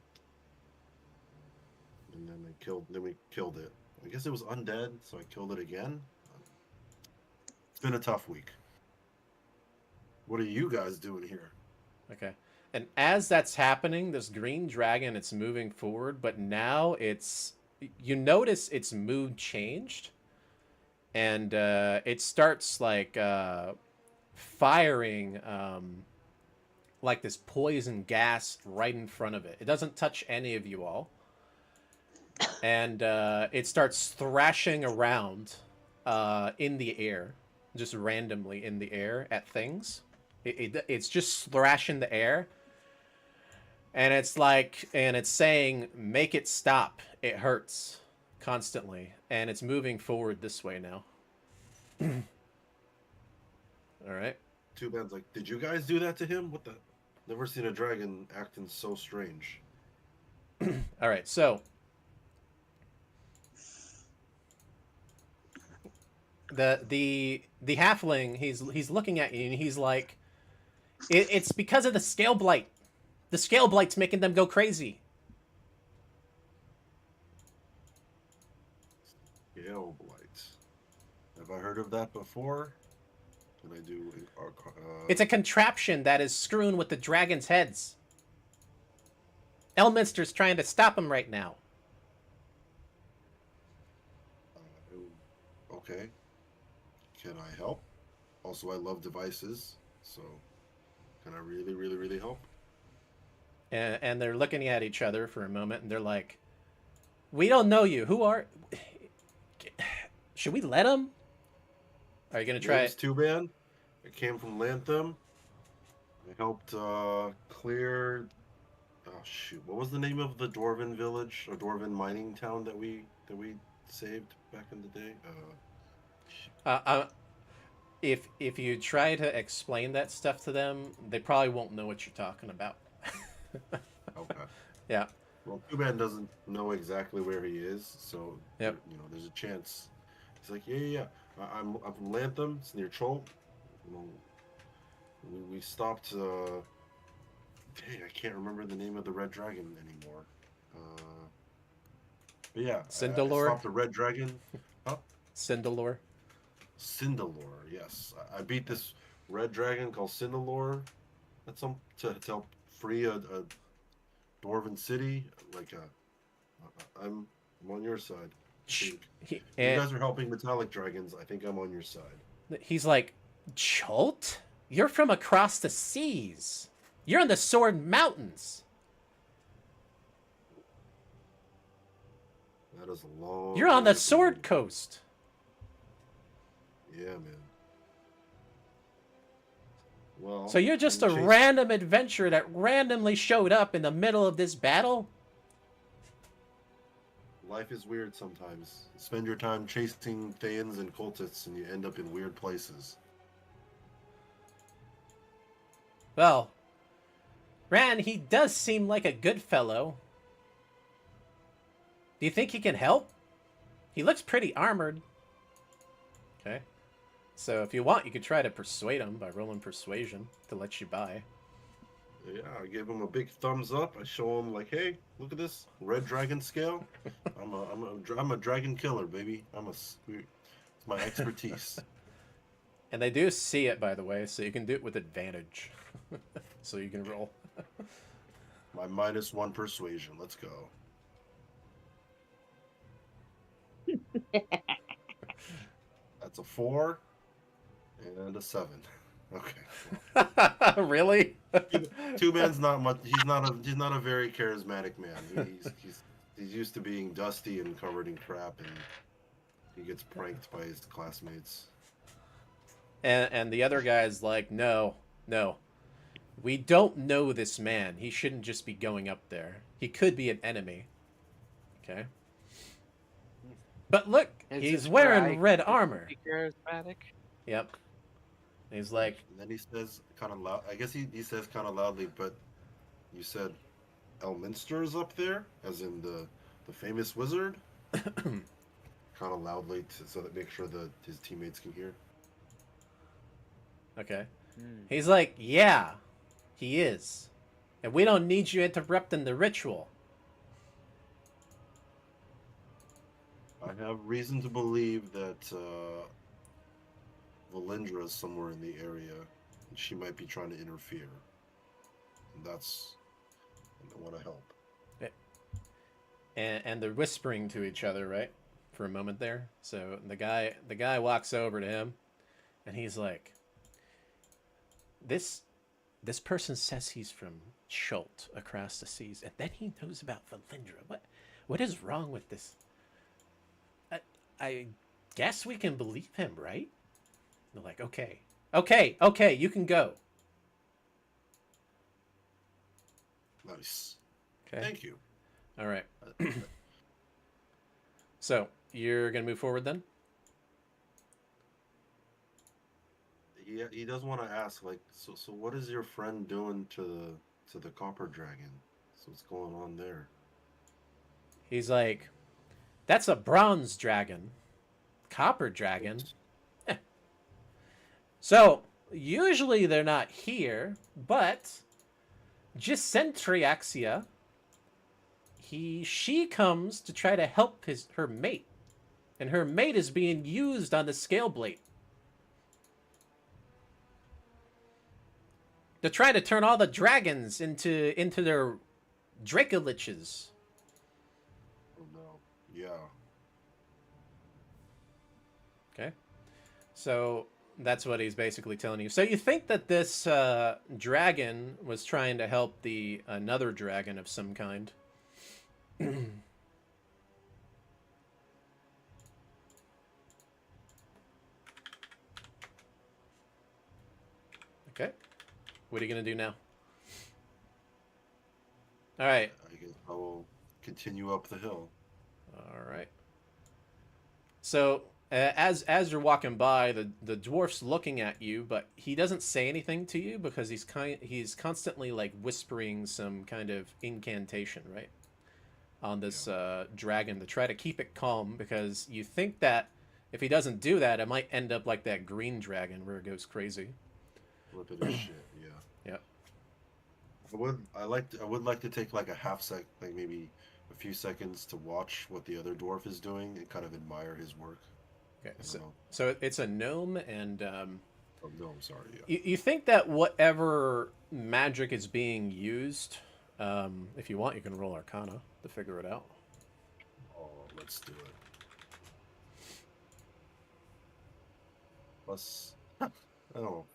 A: and then we killed it. I guess it was undead, so I killed it again. It's been a tough week. What are you guys doing here?
C: okay. And as that's happening, this green dragon, it's moving forward, but now you notice its mood changed, and it starts like firing like this poison gas right in front of it. It doesn't touch any of you all, and it starts thrashing around in the air, just randomly in the air at things. It's just thrashing the air. And it's saying, make it stop. It hurts constantly. And it's moving forward this way now. All right.
A: Two Man's like, did you guys do that to him? What the? Never seen a dragon acting so strange.
C: All right. So the halfling, he's looking at you and he's like, it's because of the Scaleblight. The Scaleblight's making them go crazy.
A: Scaleblight. Have I heard of that before? Did I do?
C: It's a contraption that is screwing with the dragon's heads. Elminster's trying to stop him right now.
A: Okay. Can I help? Also, I love devices, so can I really, really, really help?
C: And they're looking at each other for a moment, and they're like, we don't know you. Who are... Should we let him? Are you going to try
A: Name's
C: it?
A: Two-Man. I came from Lantham. I helped clear... Oh, shoot. What was the name of the Dwarven village, or Dwarven mining town that we saved back in the day?
C: If you try to explain that stuff to them, they probably won't know what you're talking about.
A: Okay.
C: Yeah.
A: Well, Two-Man doesn't know exactly where he is, so
C: Yep.
A: there's a chance. He's like, yeah. I'm from Lantham. It's near Troll. We stopped. Dang, I can't remember the name of the red dragon anymore. But yeah, I
C: Cinderlord?
A: stopped the red dragon. Huh?
C: Cinderlord.
A: Cinderlord, yes. I beat this red dragon called Cinderlord. That's to help free a dwarven city. Like I'm on your side. You guys are helping metallic dragons. I think I'm on your side.
C: He's like, Jolt? You're from across the seas. You're in the Sword Mountains.
A: That is a long.
C: You're on the
A: way from
C: Sword
A: me.
C: Coast.
A: Yeah, man. Well.
C: So you're just a random adventurer that randomly showed up in the middle of this battle?
A: Life is weird sometimes. Spend your time chasing Thanes and cultists, and you end up in weird places.
C: Well, Ran, he does seem like a good fellow. Do you think he can help? He looks pretty armored. Okay. So if you want, you could try to persuade him by rolling persuasion to let you by.
A: Yeah, I give him a big thumbs up. I show him like, hey, look at this red dragon scale. I'm a dragon killer, baby. It's my expertise.
C: And they do see it, by the way, so you can do it with advantage. So you can roll.
A: My -1 persuasion. Let's go. That's a 4 and a 7. Okay.
C: Really?
A: Two-Man's not much. He's not a very charismatic man. He's used to being dusty and covered in crap, and he gets pranked by his classmates.
C: And the other guy's like, no. We don't know this man. He shouldn't just be going up there. He could be an enemy. Okay? But look, he's wearing red armor.
D: Charismatic?
C: Yep. He's like,
A: And then he says kind of loud. I guess he says kind of loudly, but you said Elminster is up there, as in the famous wizard. Kind of loudly so that make sure that his teammates can hear.
C: okay.
D: Hmm.
C: He's like, yeah, he is. And we don't need you interrupting the ritual.
A: I have reason to believe that Valindra is somewhere in the area, and she might be trying to interfere. And I want to help.
C: And they're whispering to each other, right? For a moment there. So the guy walks over to him, and he's like, This person says he's from Schult across the seas, and then he knows about Valindra. What is wrong with this? I guess we can believe him, right? They're like, okay, you can go.
A: Nice.
C: Okay.
A: Thank you.
C: All right. So you're gonna move forward then?
A: He does want to ask, like, so what is your friend doing to the copper dragon? So what's going on there?
C: He's like, that's a bronze dragon. Copper dragon. So, usually they're not here, but Gicentriaxia, she comes to try to help her mate. And her mate is being used on the Scaleblight. To try to turn all the dragons into their Dracoliches.
A: Oh no. Yeah.
C: Okay. So that's what he's basically telling you. So you think that this dragon was trying to help another dragon of some kind. Okay. What are you going to do now? All right.
A: I guess I will continue up the hill.
C: All right. So as you're walking by, the dwarf's looking at you, but he doesn't say anything to you because he's constantly like whispering some kind of incantation, right, on this dragon to try to keep it calm, because you think that if he doesn't do that, it might end up like that green dragon where it goes crazy.
A: Flip it as shit. Yeah.
C: Yep.
A: I would like to take like a half sec, like maybe a few seconds to watch what the other dwarf is doing and kind of admire his work.
C: Okay. So it's a gnome, and
A: oh no, I'm sorry. Yeah.
C: you think that whatever magic is being used, if you want, you can roll Arcana to figure it out.
A: Oh, let's do it. Plus, oh,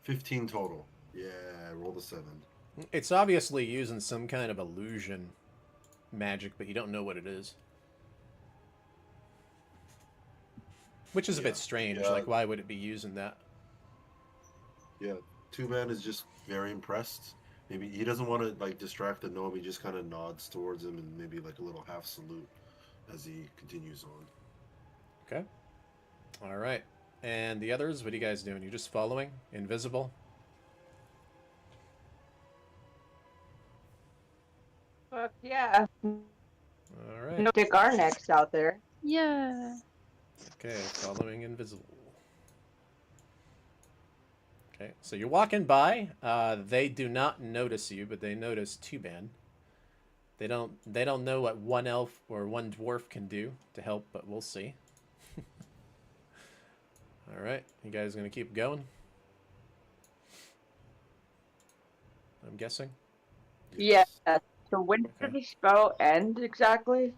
A: 15 total. Yeah, I rolled a 7.
C: It's obviously using some kind of illusion magic, but you don't know what it is. Which is a bit strange.
A: Yeah.
C: Like, why would it be using that?
A: Yeah, 2-man is just very impressed. Maybe he doesn't want to like distract the gnome. He just kind of nods towards him and maybe like a little half salute as he continues on.
C: Okay. All right. And the others, what are you guys doing? You're just following? Invisible?
E: Fuck yeah.
C: All right.
E: Stick our necks out there.
B: Yeah.
C: Okay, following invisible. Okay, so you're walking by. They do not notice you, but they notice 2-man. They don't know what one elf or one dwarf can do to help, but we'll see. All right, you guys gonna keep going? I'm guessing.
E: Yeah. So when did the spell end exactly?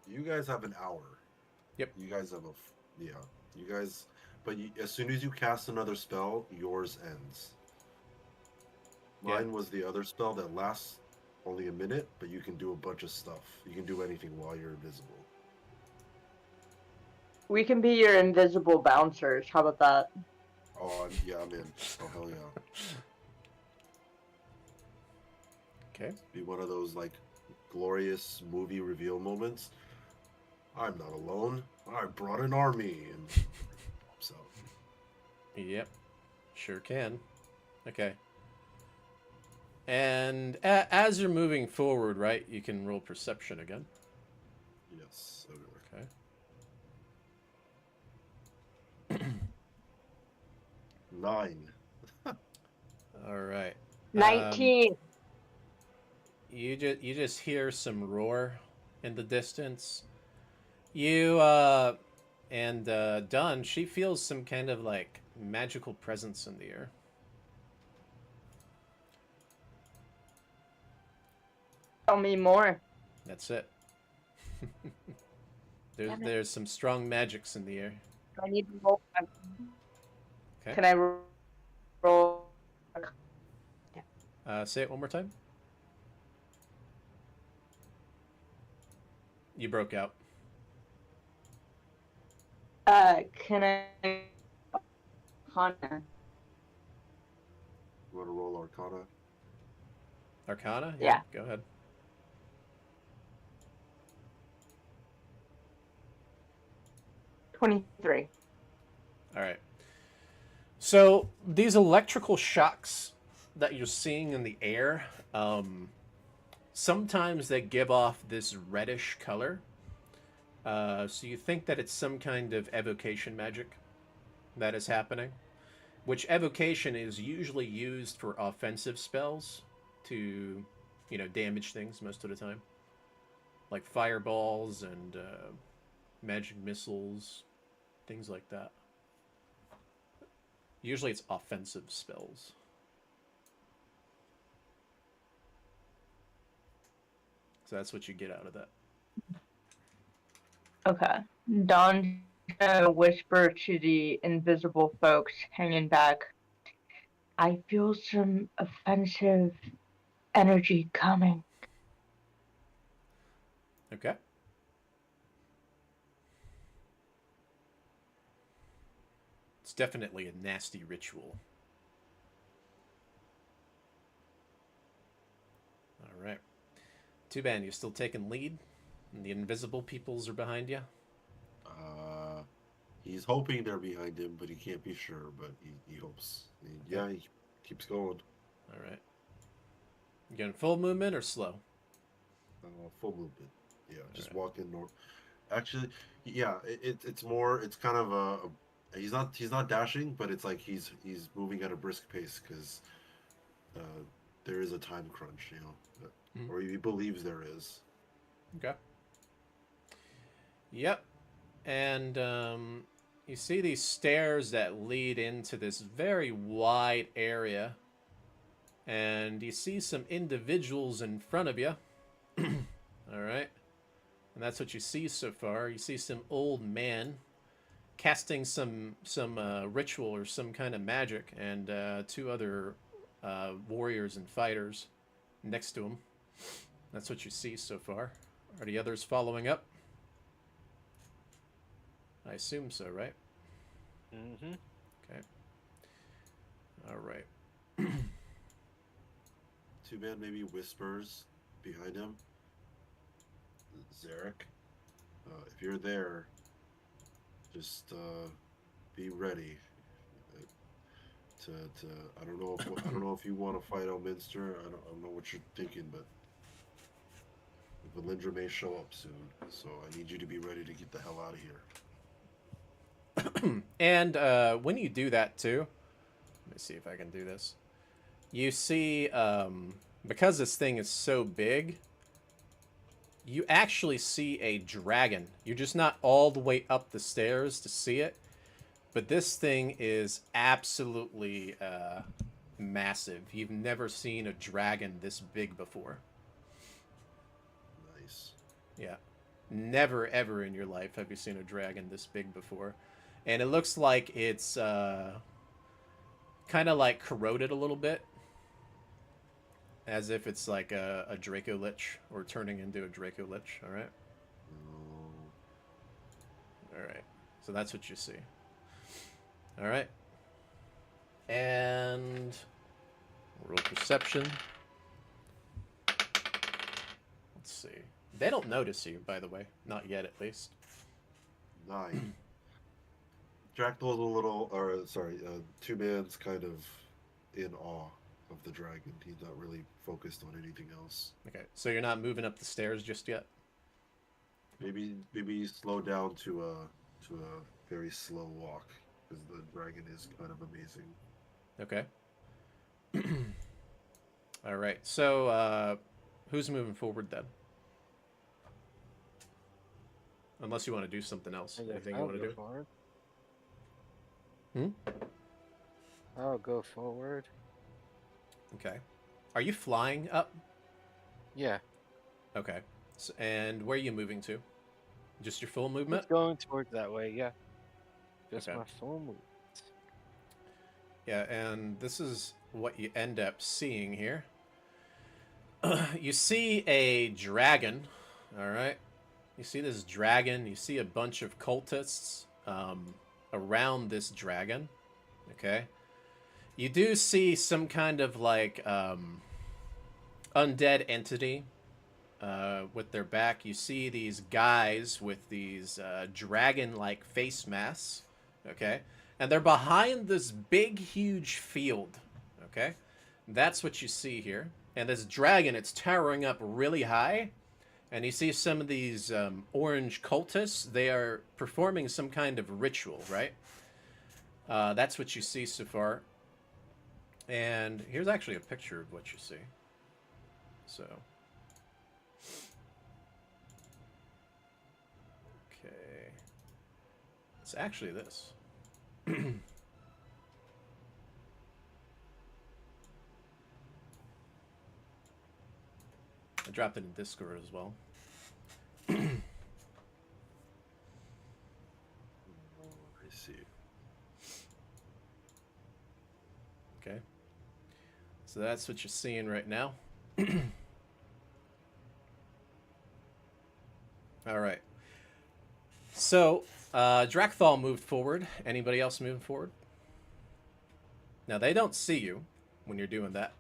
A: You guys have an hour.
C: Yep.
A: You guys have you guys, but as soon as you cast another spell, yours ends. Mine was the other spell that lasts only a minute, but you can do a bunch of stuff. You can do anything while you're invisible.
E: We can be your invisible bouncers. How about that?
A: Oh, I'm in. Oh, hell yeah.
C: Okay.
A: Be one of those, like, glorious movie reveal moments. I'm not alone. I brought an army. And so,
C: Yep. Sure can. Okay. And as you're moving forward, right, you can roll perception again.
A: Yes.
C: Okay.
A: 9.
C: All right.
E: 19.
C: You just hear some roar in the distance. You and Dawn, she feels some kind of like magical presence in the air.
E: Tell me more.
C: That's it. There's some strong magics in the air.
E: I need to roll.
C: Okay.
E: Can I roll?
C: Say it one more time. You broke out.
E: Can I? Arcana.
A: You want to roll Arcana?
C: Arcana?
E: Yeah.
C: Go ahead.
E: $23.
C: All right. So these electrical shocks that you're seeing in the air, sometimes they give off this reddish color. So you think that it's some kind of evocation magic that is happening, which evocation is usually used for offensive spells to, damage things most of the time, like fireballs and magic missiles, things like that. Usually it's offensive spells. So that's what you get out of that.
E: Okay. Dawn's gonna whisper to the invisible folks hanging back. I feel some offensive energy coming.
C: Okay. It's definitely a nasty ritual. All right. Too bad you're still taking lead, and the invisible peoples are behind you.
A: He's hoping they're behind him, but he can't be sure. But he hopes. Yeah, he keeps going.
C: All right. You going full movement or slow?
A: Full movement. Yeah, just
C: right.
A: walking north. Actually, yeah, it's more. It's kind of a. He's not dashing, but it's like he's moving at a brisk pace because there is a time crunch, or he believes there is.
C: Okay. Yep. And you see these stairs that lead into this very wide area. And you see some individuals in front of you. All right. And that's what you see so far. You see some old man casting some ritual or some kind of magic, and two other warriors and fighters next to him. That's what you see so far. Are the others following up? I assume so, right?
D: Mm-hmm.
C: Okay. All right.
A: Too bad maybe whispers behind him. Zarek, if you're there, just be ready. To I don't know if you want to fight Elminster. I don't know what you're thinking, but Valindra may show up soon, so I need you to be ready to get the hell out of here.
C: And when you do that too, let me see if I can do this. You see, because this thing is so big, you actually see a dragon. You're just not all the way up the stairs to see it, but this thing is absolutely massive. You've never seen a dragon this big before.
A: Nice.
C: Yeah. Never, ever in your life have you seen a dragon this big before. And it looks like it's kind of like corroded a little bit. As if it's like a Draco Lich, or turning into a Draco Lich, alright? Alright. So that's what you see. Alright. And roll perception. Let's see. They don't notice you, by the way. Not yet, at least.
A: 9. Jackdaws a little, or sorry, Two Man's kind of in awe of the dragon. He's not really focused on anything else.
C: Okay, so you're not moving up the stairs just yet?
A: Maybe slow down to a very slow walk because the dragon is kind of amazing.
C: Okay. All right. So, who's moving forward then? Unless you want to do something else. Anything you want to do?
D: Forward.
C: Hmm?
D: I'll go forward.
C: Okay. Are you flying up?
D: Yeah.
C: Okay. So, and where are you moving to? Just your full movement?
D: It's going towards that way, yeah. Just
C: Okay.
D: my full movement.
C: Yeah, and this is what you end up seeing here. You see a dragon, all right? You see this dragon. You see a bunch of cultists around this dragon, okay? You do see some kind of like undead entity with their back. You see these guys with these dragon-like face masks, okay? And they're behind this big, huge field, okay? That's what you see here. And this dragon, it's towering up really high. And you see some of these orange cultists. They are performing some kind of ritual, right? That's what you see so far. And here's actually a picture of what you see. So. Okay. It's actually this. I dropped it in Discord as well.
A: I see.
C: Okay. So that's what you're seeing right now. All right. So, Drakthal moved forward. Anybody else moving forward? Now, they don't see you when you're doing that.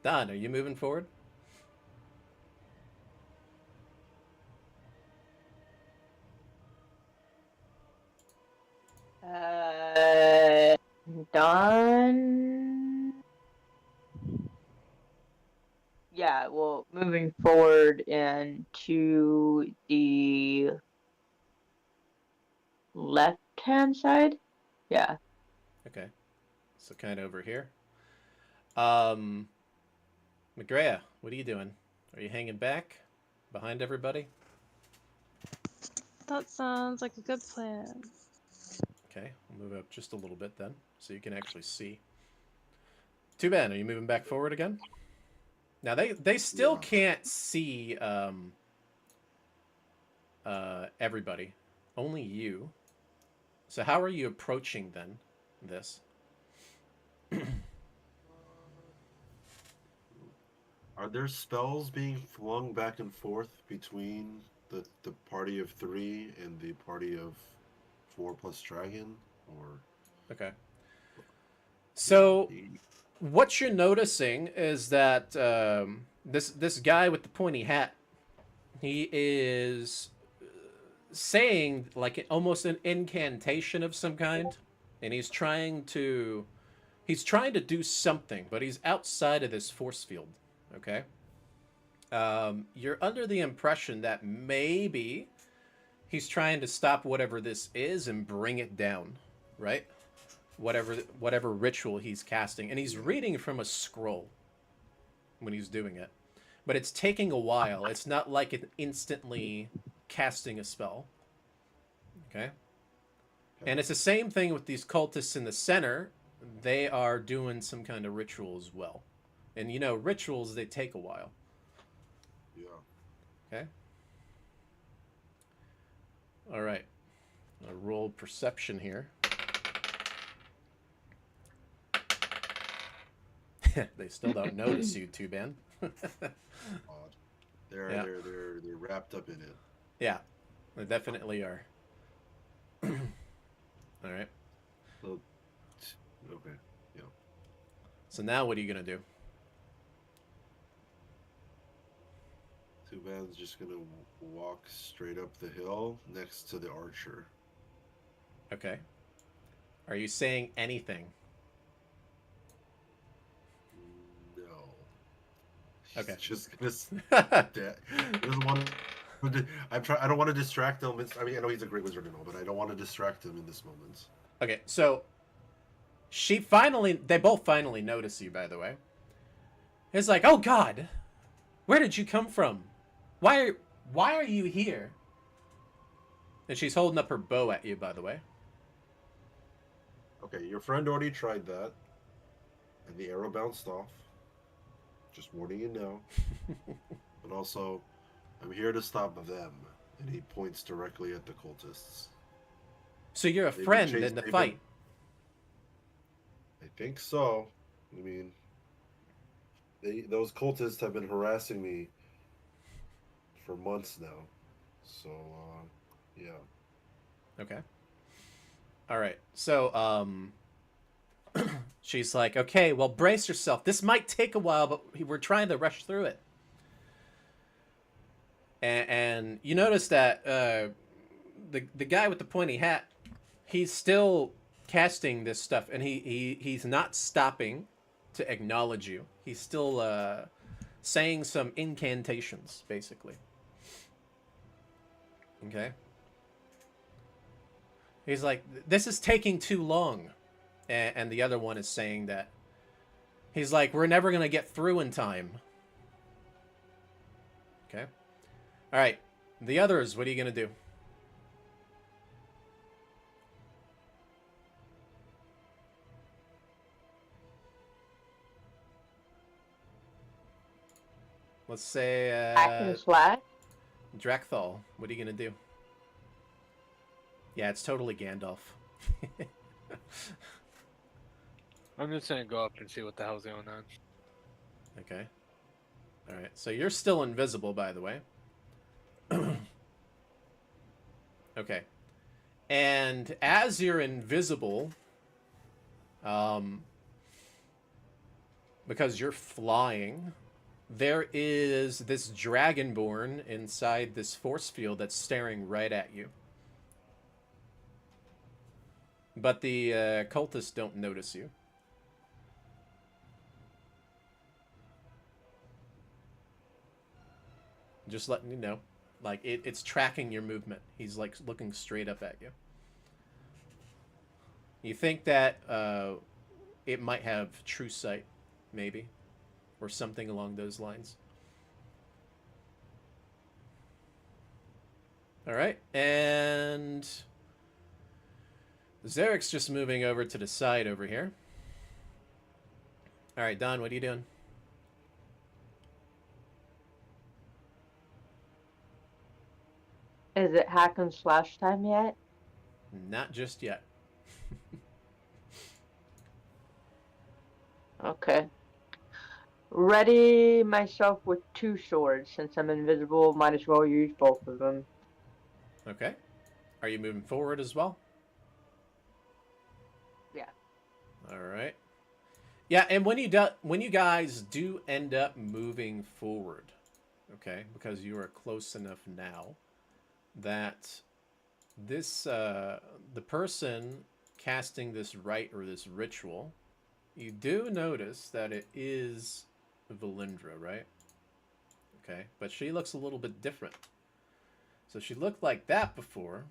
C: Don, are you moving forward?
E: Done. Yeah, well, moving forward and to the left-hand side. Yeah.
C: Okay. So kind of over here. Magrea, what are you doing? Are you hanging back behind everybody?
B: That sounds like a good plan.
C: Okay, we'll move up just a little bit then, so you can actually see. Tuban, are you moving back forward again? Now they still can't see everybody, only you. So how are you approaching then this?
A: Are there spells being flung back and forth between the party of 3 and the party of 4 plus dragon, or?
C: Okay. So what you're noticing is that this guy with the pointy hat, he is saying like almost an incantation of some kind, and he's trying to do something, but he's outside of this force field. Okay. You're under the impression that maybe he's trying to stop whatever this is and bring it down, right? Whatever ritual he's casting, and he's reading from a scroll when he's doing it, but it's taking a while. It's not like it instantly casting a spell. Okay. And it's the same thing with these cultists in the center. They are doing some kind of ritual as well. And you know, rituals, they take a while.
A: Yeah.
C: Okay. All right. I'll roll perception here. They still don't notice you, Tuban.
A: Odd. They're wrapped up in it.
C: Yeah, they definitely are. All right.
A: So, okay. Yeah.
C: So now what are you gonna do?
A: Two Van's just gonna walk straight up the hill next to the archer.
C: Okay. Are you saying anything?
A: No.
C: Okay.
A: He's just gonna. He doesn't want to. I don't want to distract him. I mean, I know he's a great wizard and all, but I don't want to distract him in this moment.
C: Okay, so they both finally notice you, by the way. It's like, oh God, where did you come from? Why are you here? And she's holding up her bow at you, by the way.
A: Okay, your friend already tried that, and the arrow bounced off. Just warning you now. But also, I'm here to stop them. And he points directly at the cultists.
C: So you're a friend in the fight.
A: I think so. I mean, those cultists have been harassing me for months now. So, yeah.
C: Okay. All right. So, she's like, okay, well, brace yourself. This might take a while, but we're trying to rush through it. And you notice that the guy with the pointy hat, he's still casting this stuff, and he's not stopping to acknowledge you. He's still saying some incantations, basically. Okay. He's like, this is taking too long. And the other one is saying that. He's like, we're never going to get through in time. Okay. All right. The others, what are you going to do? Let's say
E: Hack and slash.
C: Drakthal, what are you going to do? Yeah, it's totally Gandalf.
D: I'm just gonna go up and see what the hell's going on.
C: Okay. All right. So you're still invisible, by the way. Okay. And as you're invisible, because you're flying, there is this Dragonborn inside this force field that's staring right at you. But the cultists don't notice you. Just letting you know. Like, it's tracking your movement. He's, like, looking straight up at you. You think that it might have true sight, maybe. Or something along those lines. Alright, and Zarek's just moving over to the side over here. Alright, Don, what are you doing?
E: Is it hack and slash time yet?
C: Not just yet.
E: Okay. Ready myself with 2 swords. Since I'm invisible, might as well use both of them.
C: Okay. Are you moving forward as well?
E: Yeah.
C: All right. Yeah, and when you guys do end up moving forward, okay, because you are close enough now that this the person casting this rite or this ritual, you do notice that it is Valindra, right? Okay, but she looks a little bit different. So she looked like that before.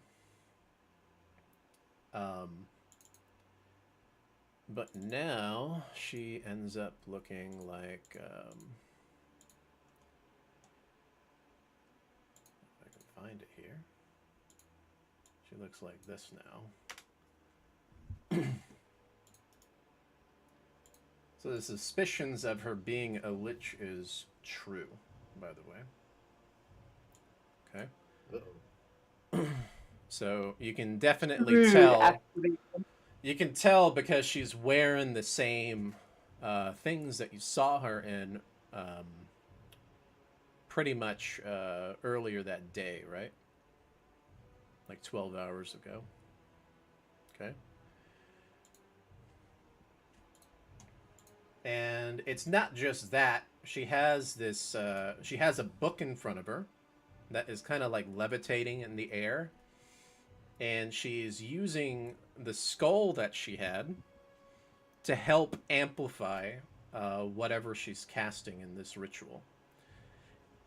C: But now she ends up looking like, if I can find it here. She looks like this now. So the suspicions of her being a lich is true, by the way. Okay.
A: Uh-oh.
C: So you can definitely tell. You can tell because she's wearing the same things that you saw her in pretty much earlier that day, right? Like 12 hours ago. Okay. And it's not just that. she has this. She has a book in front of her that is kind of like levitating in the air, and she's using the skull that she had to help amplify whatever she's casting in this ritual.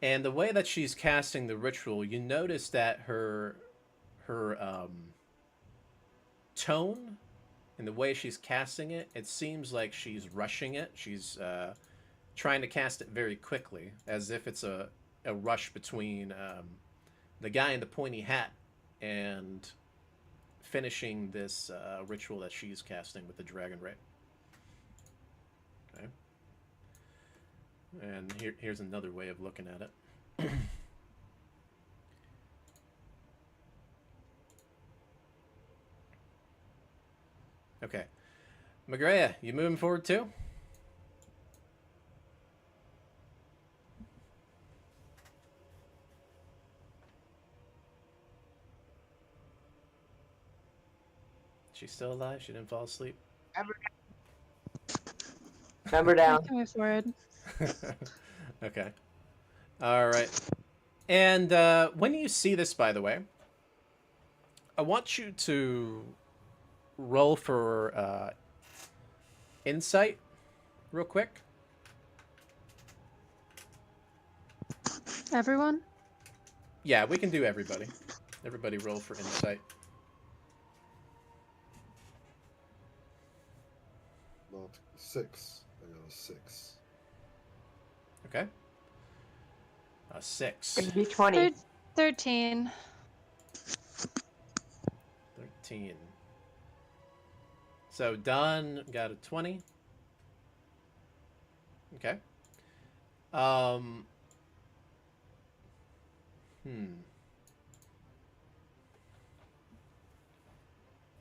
C: And the way that she's casting the ritual, you notice that her tone and the way she's casting it, it seems like she's rushing it. She's trying to cast it very quickly, as if it's a rush between the guy in the pointy hat and finishing this ritual that she's casting with the dragon ray. Okay. And here's another way of looking at it. Okay. Magrea, you moving forward too? She's still alive? She didn't fall asleep?
E: Number down.
B: Move forward.
C: Okay. All right. And when you see this, by the way, I want you to roll for insight real quick.
B: Everyone?
C: Yeah, we can do everybody. Everybody roll for insight.
A: Not 6. I got a 6.
C: Okay. A 6.
E: It'd be 20.
B: 13.
C: 13. So Don got a 20. Okay.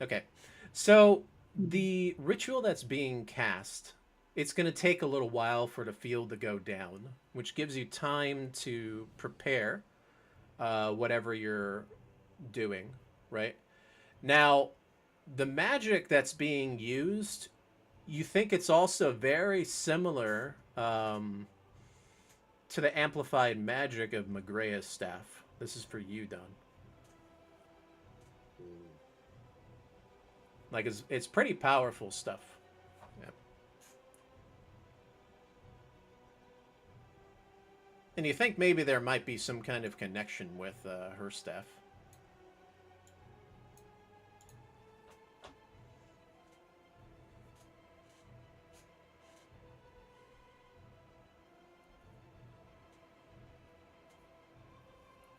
C: Okay. So the ritual that's being cast, it's going to take a little while for the field to go down, which gives you time to prepare whatever you're doing, right? Now, the magic that's being used, you think it's also very similar to the amplified magic of Magrea's staff. This is for you, Don. Like, it's pretty powerful stuff. Yeah. And you think maybe there might be some kind of connection with her staff.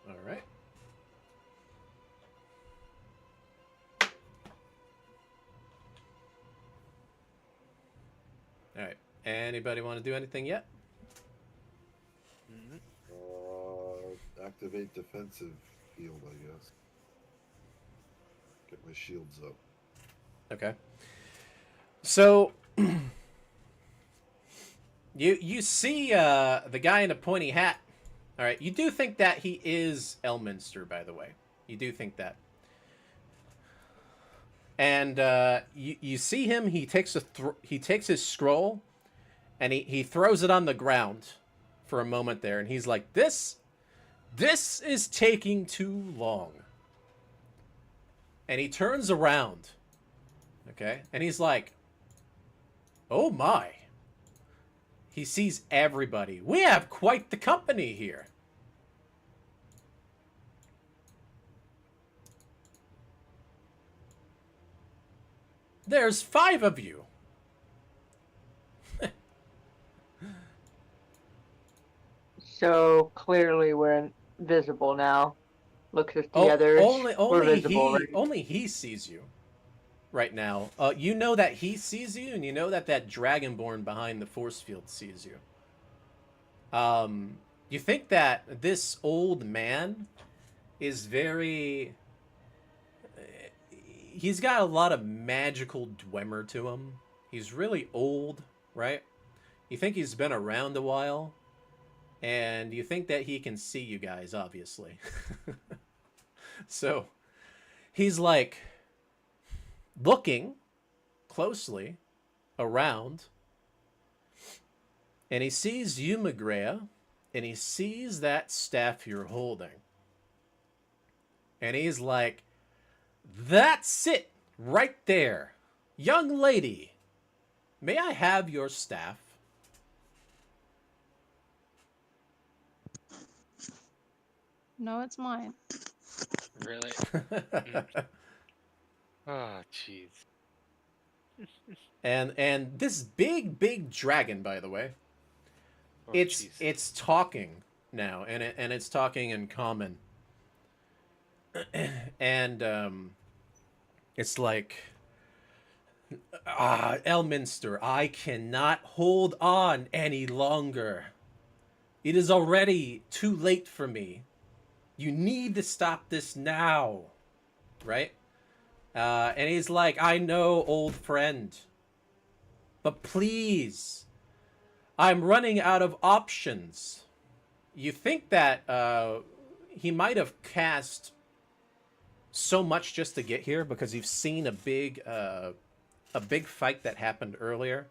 C: All right. All right. Anybody want to do anything yet?
A: Activate defensive field, I guess. Get my shields up.
C: Okay. So you see the guy in a pointy hat. All right. You do think that he is Elminster, by the way. You do think that. And you see him. He takes he takes his scroll, and he throws it on the ground for a moment there, and he's like, "This is taking too long." And he turns around, okay, and he's like, "Oh my!" He sees everybody. We have quite the company here. There's 5 of you.
E: So clearly we're invisible now. Looks at the others. We're visible.
C: Only he sees you right now. You know that he sees you, and you know that Dragonborn behind the force field sees you. You think that this old man is very... He's got a lot of magical dwemer to him. He's really old, right? You think he's been around a while. And you think that he can see you guys, obviously. So, he's like looking closely around. And he sees you, Magrea, and he sees that staff you're holding. And he's like, that's it, right there. Young lady, may I have your staff?
B: No, it's mine.
D: Really? Oh, jeez.
C: And this big dragon, by the way,
D: Oh,
C: it's
D: jeez.
C: it's talking now, and it's talking in common. And it's like, Elminster, I cannot hold on any longer. It is already too late for me. You need to stop this now, right? And he's like, I know, old friend, but please, I'm running out of options. You think that he might have cast so much just to get here because you've seen a big fight that happened earlier,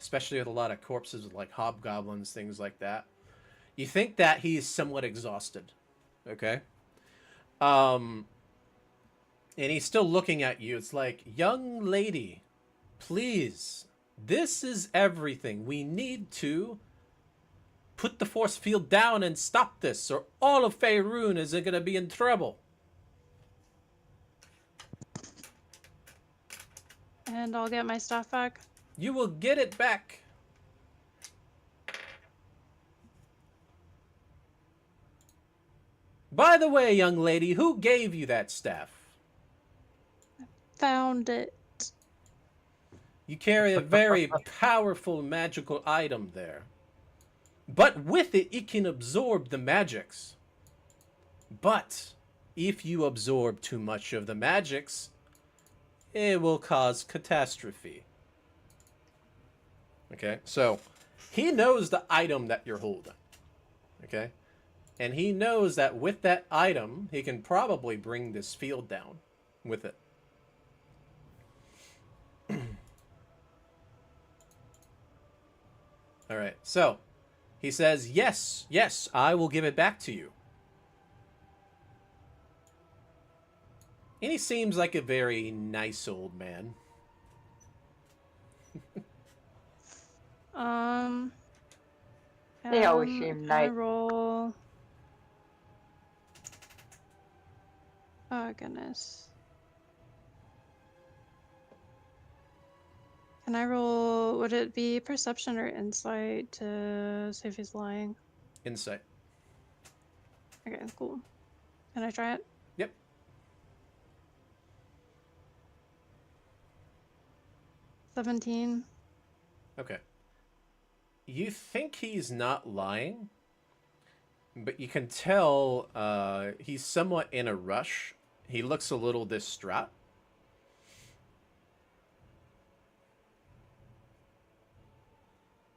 C: especially with a lot of corpses with like hobgoblins, things like that. You think that he's somewhat exhausted, okay? And he's still looking at you. It's like, young lady, please, this is everything. We need to put the force field down and stop this, or all of Faerun is going to be in trouble.
B: And I'll get my stuff back.
C: You will get it back. By the way, young lady, who gave you that staff?
B: Found it.
C: You carry a very powerful magical item there. But with it, it can absorb the magics. But if you absorb too much of the magics, it will cause catastrophe. Okay, so he knows the item that you're holding. Okay? And he knows that with that item, he can probably bring this field down with it. All right, so he says, yes, yes, I will give it back to you. And he seems like a very nice old man.
E: They always seem
B: can
E: nice.
B: I roll? Oh goodness. Can I roll? Would it be perception or insight to see if he's lying?
C: Insight.
B: Okay, cool. Can I try it?
C: Yep.
B: 17.
C: Okay. You think he's not lying, but you can tell he's somewhat in a rush. He looks a little distraught.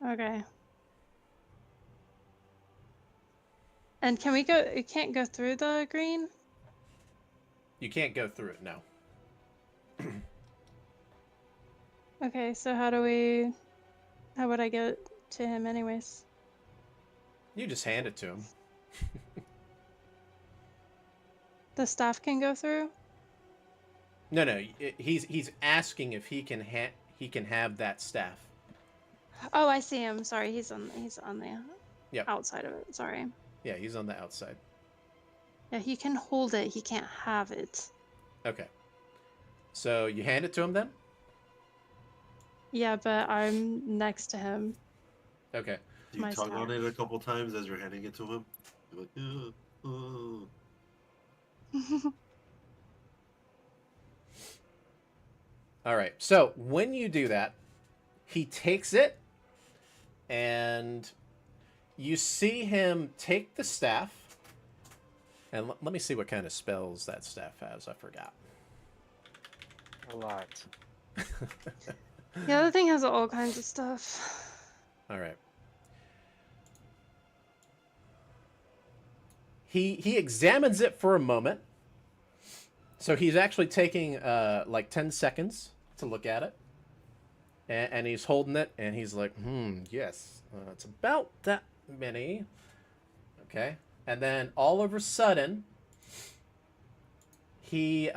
B: Okay. And can we go? You can't go through the green?
C: You can't go through it now.
B: Okay, so how would I get to him anyways?
C: You just hand it to him.
B: The staff can go through?
C: No, he's asking if he can have that staff.
B: Oh, I see him. Sorry, he's on the
C: Yep.
B: outside of it. Sorry.
C: Yeah, he's on the outside.
B: Yeah, he can hold it. He can't have it.
C: Okay. So you hand it to him then?
B: Yeah, but I'm next to him.
C: Okay.
A: Do you
B: My
A: tug on
B: staff.
A: it a couple times as you're handing it to him? You're like,
C: All right. So when you do that, he takes it, and you see him take the staff. And let me see what kind of spells that staff has. I forgot.
D: A lot.
B: The other thing has all kinds of stuff.
C: All right. He examines it for a moment. So he's actually taking like 10 seconds to look at it. and he's holding it, and he's like, yes, it's about that many. Okay, and then all of a sudden, he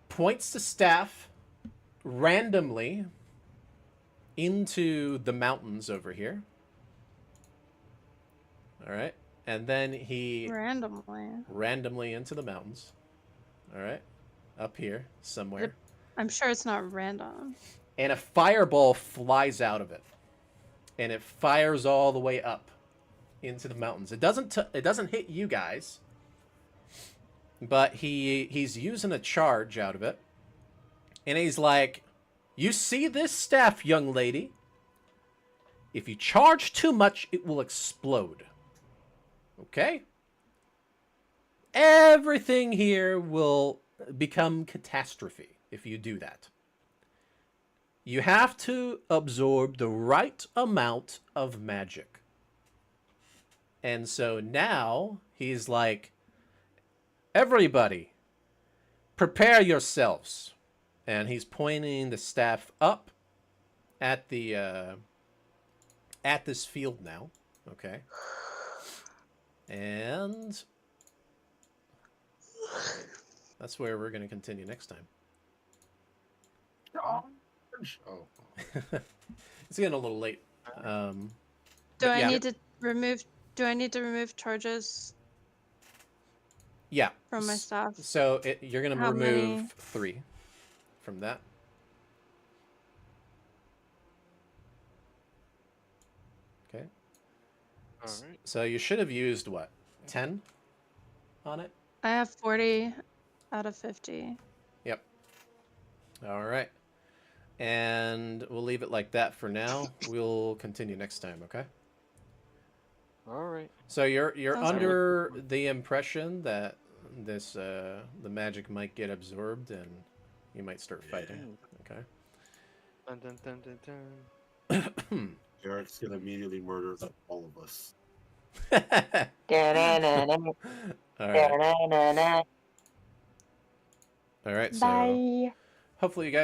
C: points the staff randomly into the mountains over here. All right, and then he randomly into the mountains. All right, up here somewhere.
B: I'm sure it's not random.
C: And a fireball flies out of it, and it fires all the way up into the mountains. It doesn't hit you guys, but he's using a charge out of it, and he's like, "You see this staff, young lady? If you charge too much, it will explode. Okay? Everything here will become catastrophe if you do that. You have to absorb the right amount of magic." And so now he's like, "Everybody, prepare yourselves." And he's pointing the staff up at the at this field now. Okay. And that's where we're going to continue next time.
A: Oh.
C: It's getting a little late.
B: Do I need to remove charges?
C: Yeah.
B: From my staff.
C: So you're going to remove 3 from that. Okay.
D: All right.
C: So you should have used what? 10 on it?
B: I have 40 out of 50.
C: Yep. All right. And we'll leave it like that for now. We'll continue next time, okay?
D: All right.
C: So you're
B: Sounds
C: under the impression that this the magic might get absorbed and you might start fighting, okay?
D: Dun, dun, dun, dun, dun.
A: Eric's gonna immediately murder all of us.
C: All right. All right. So
E: Bye.
C: hopefully you guys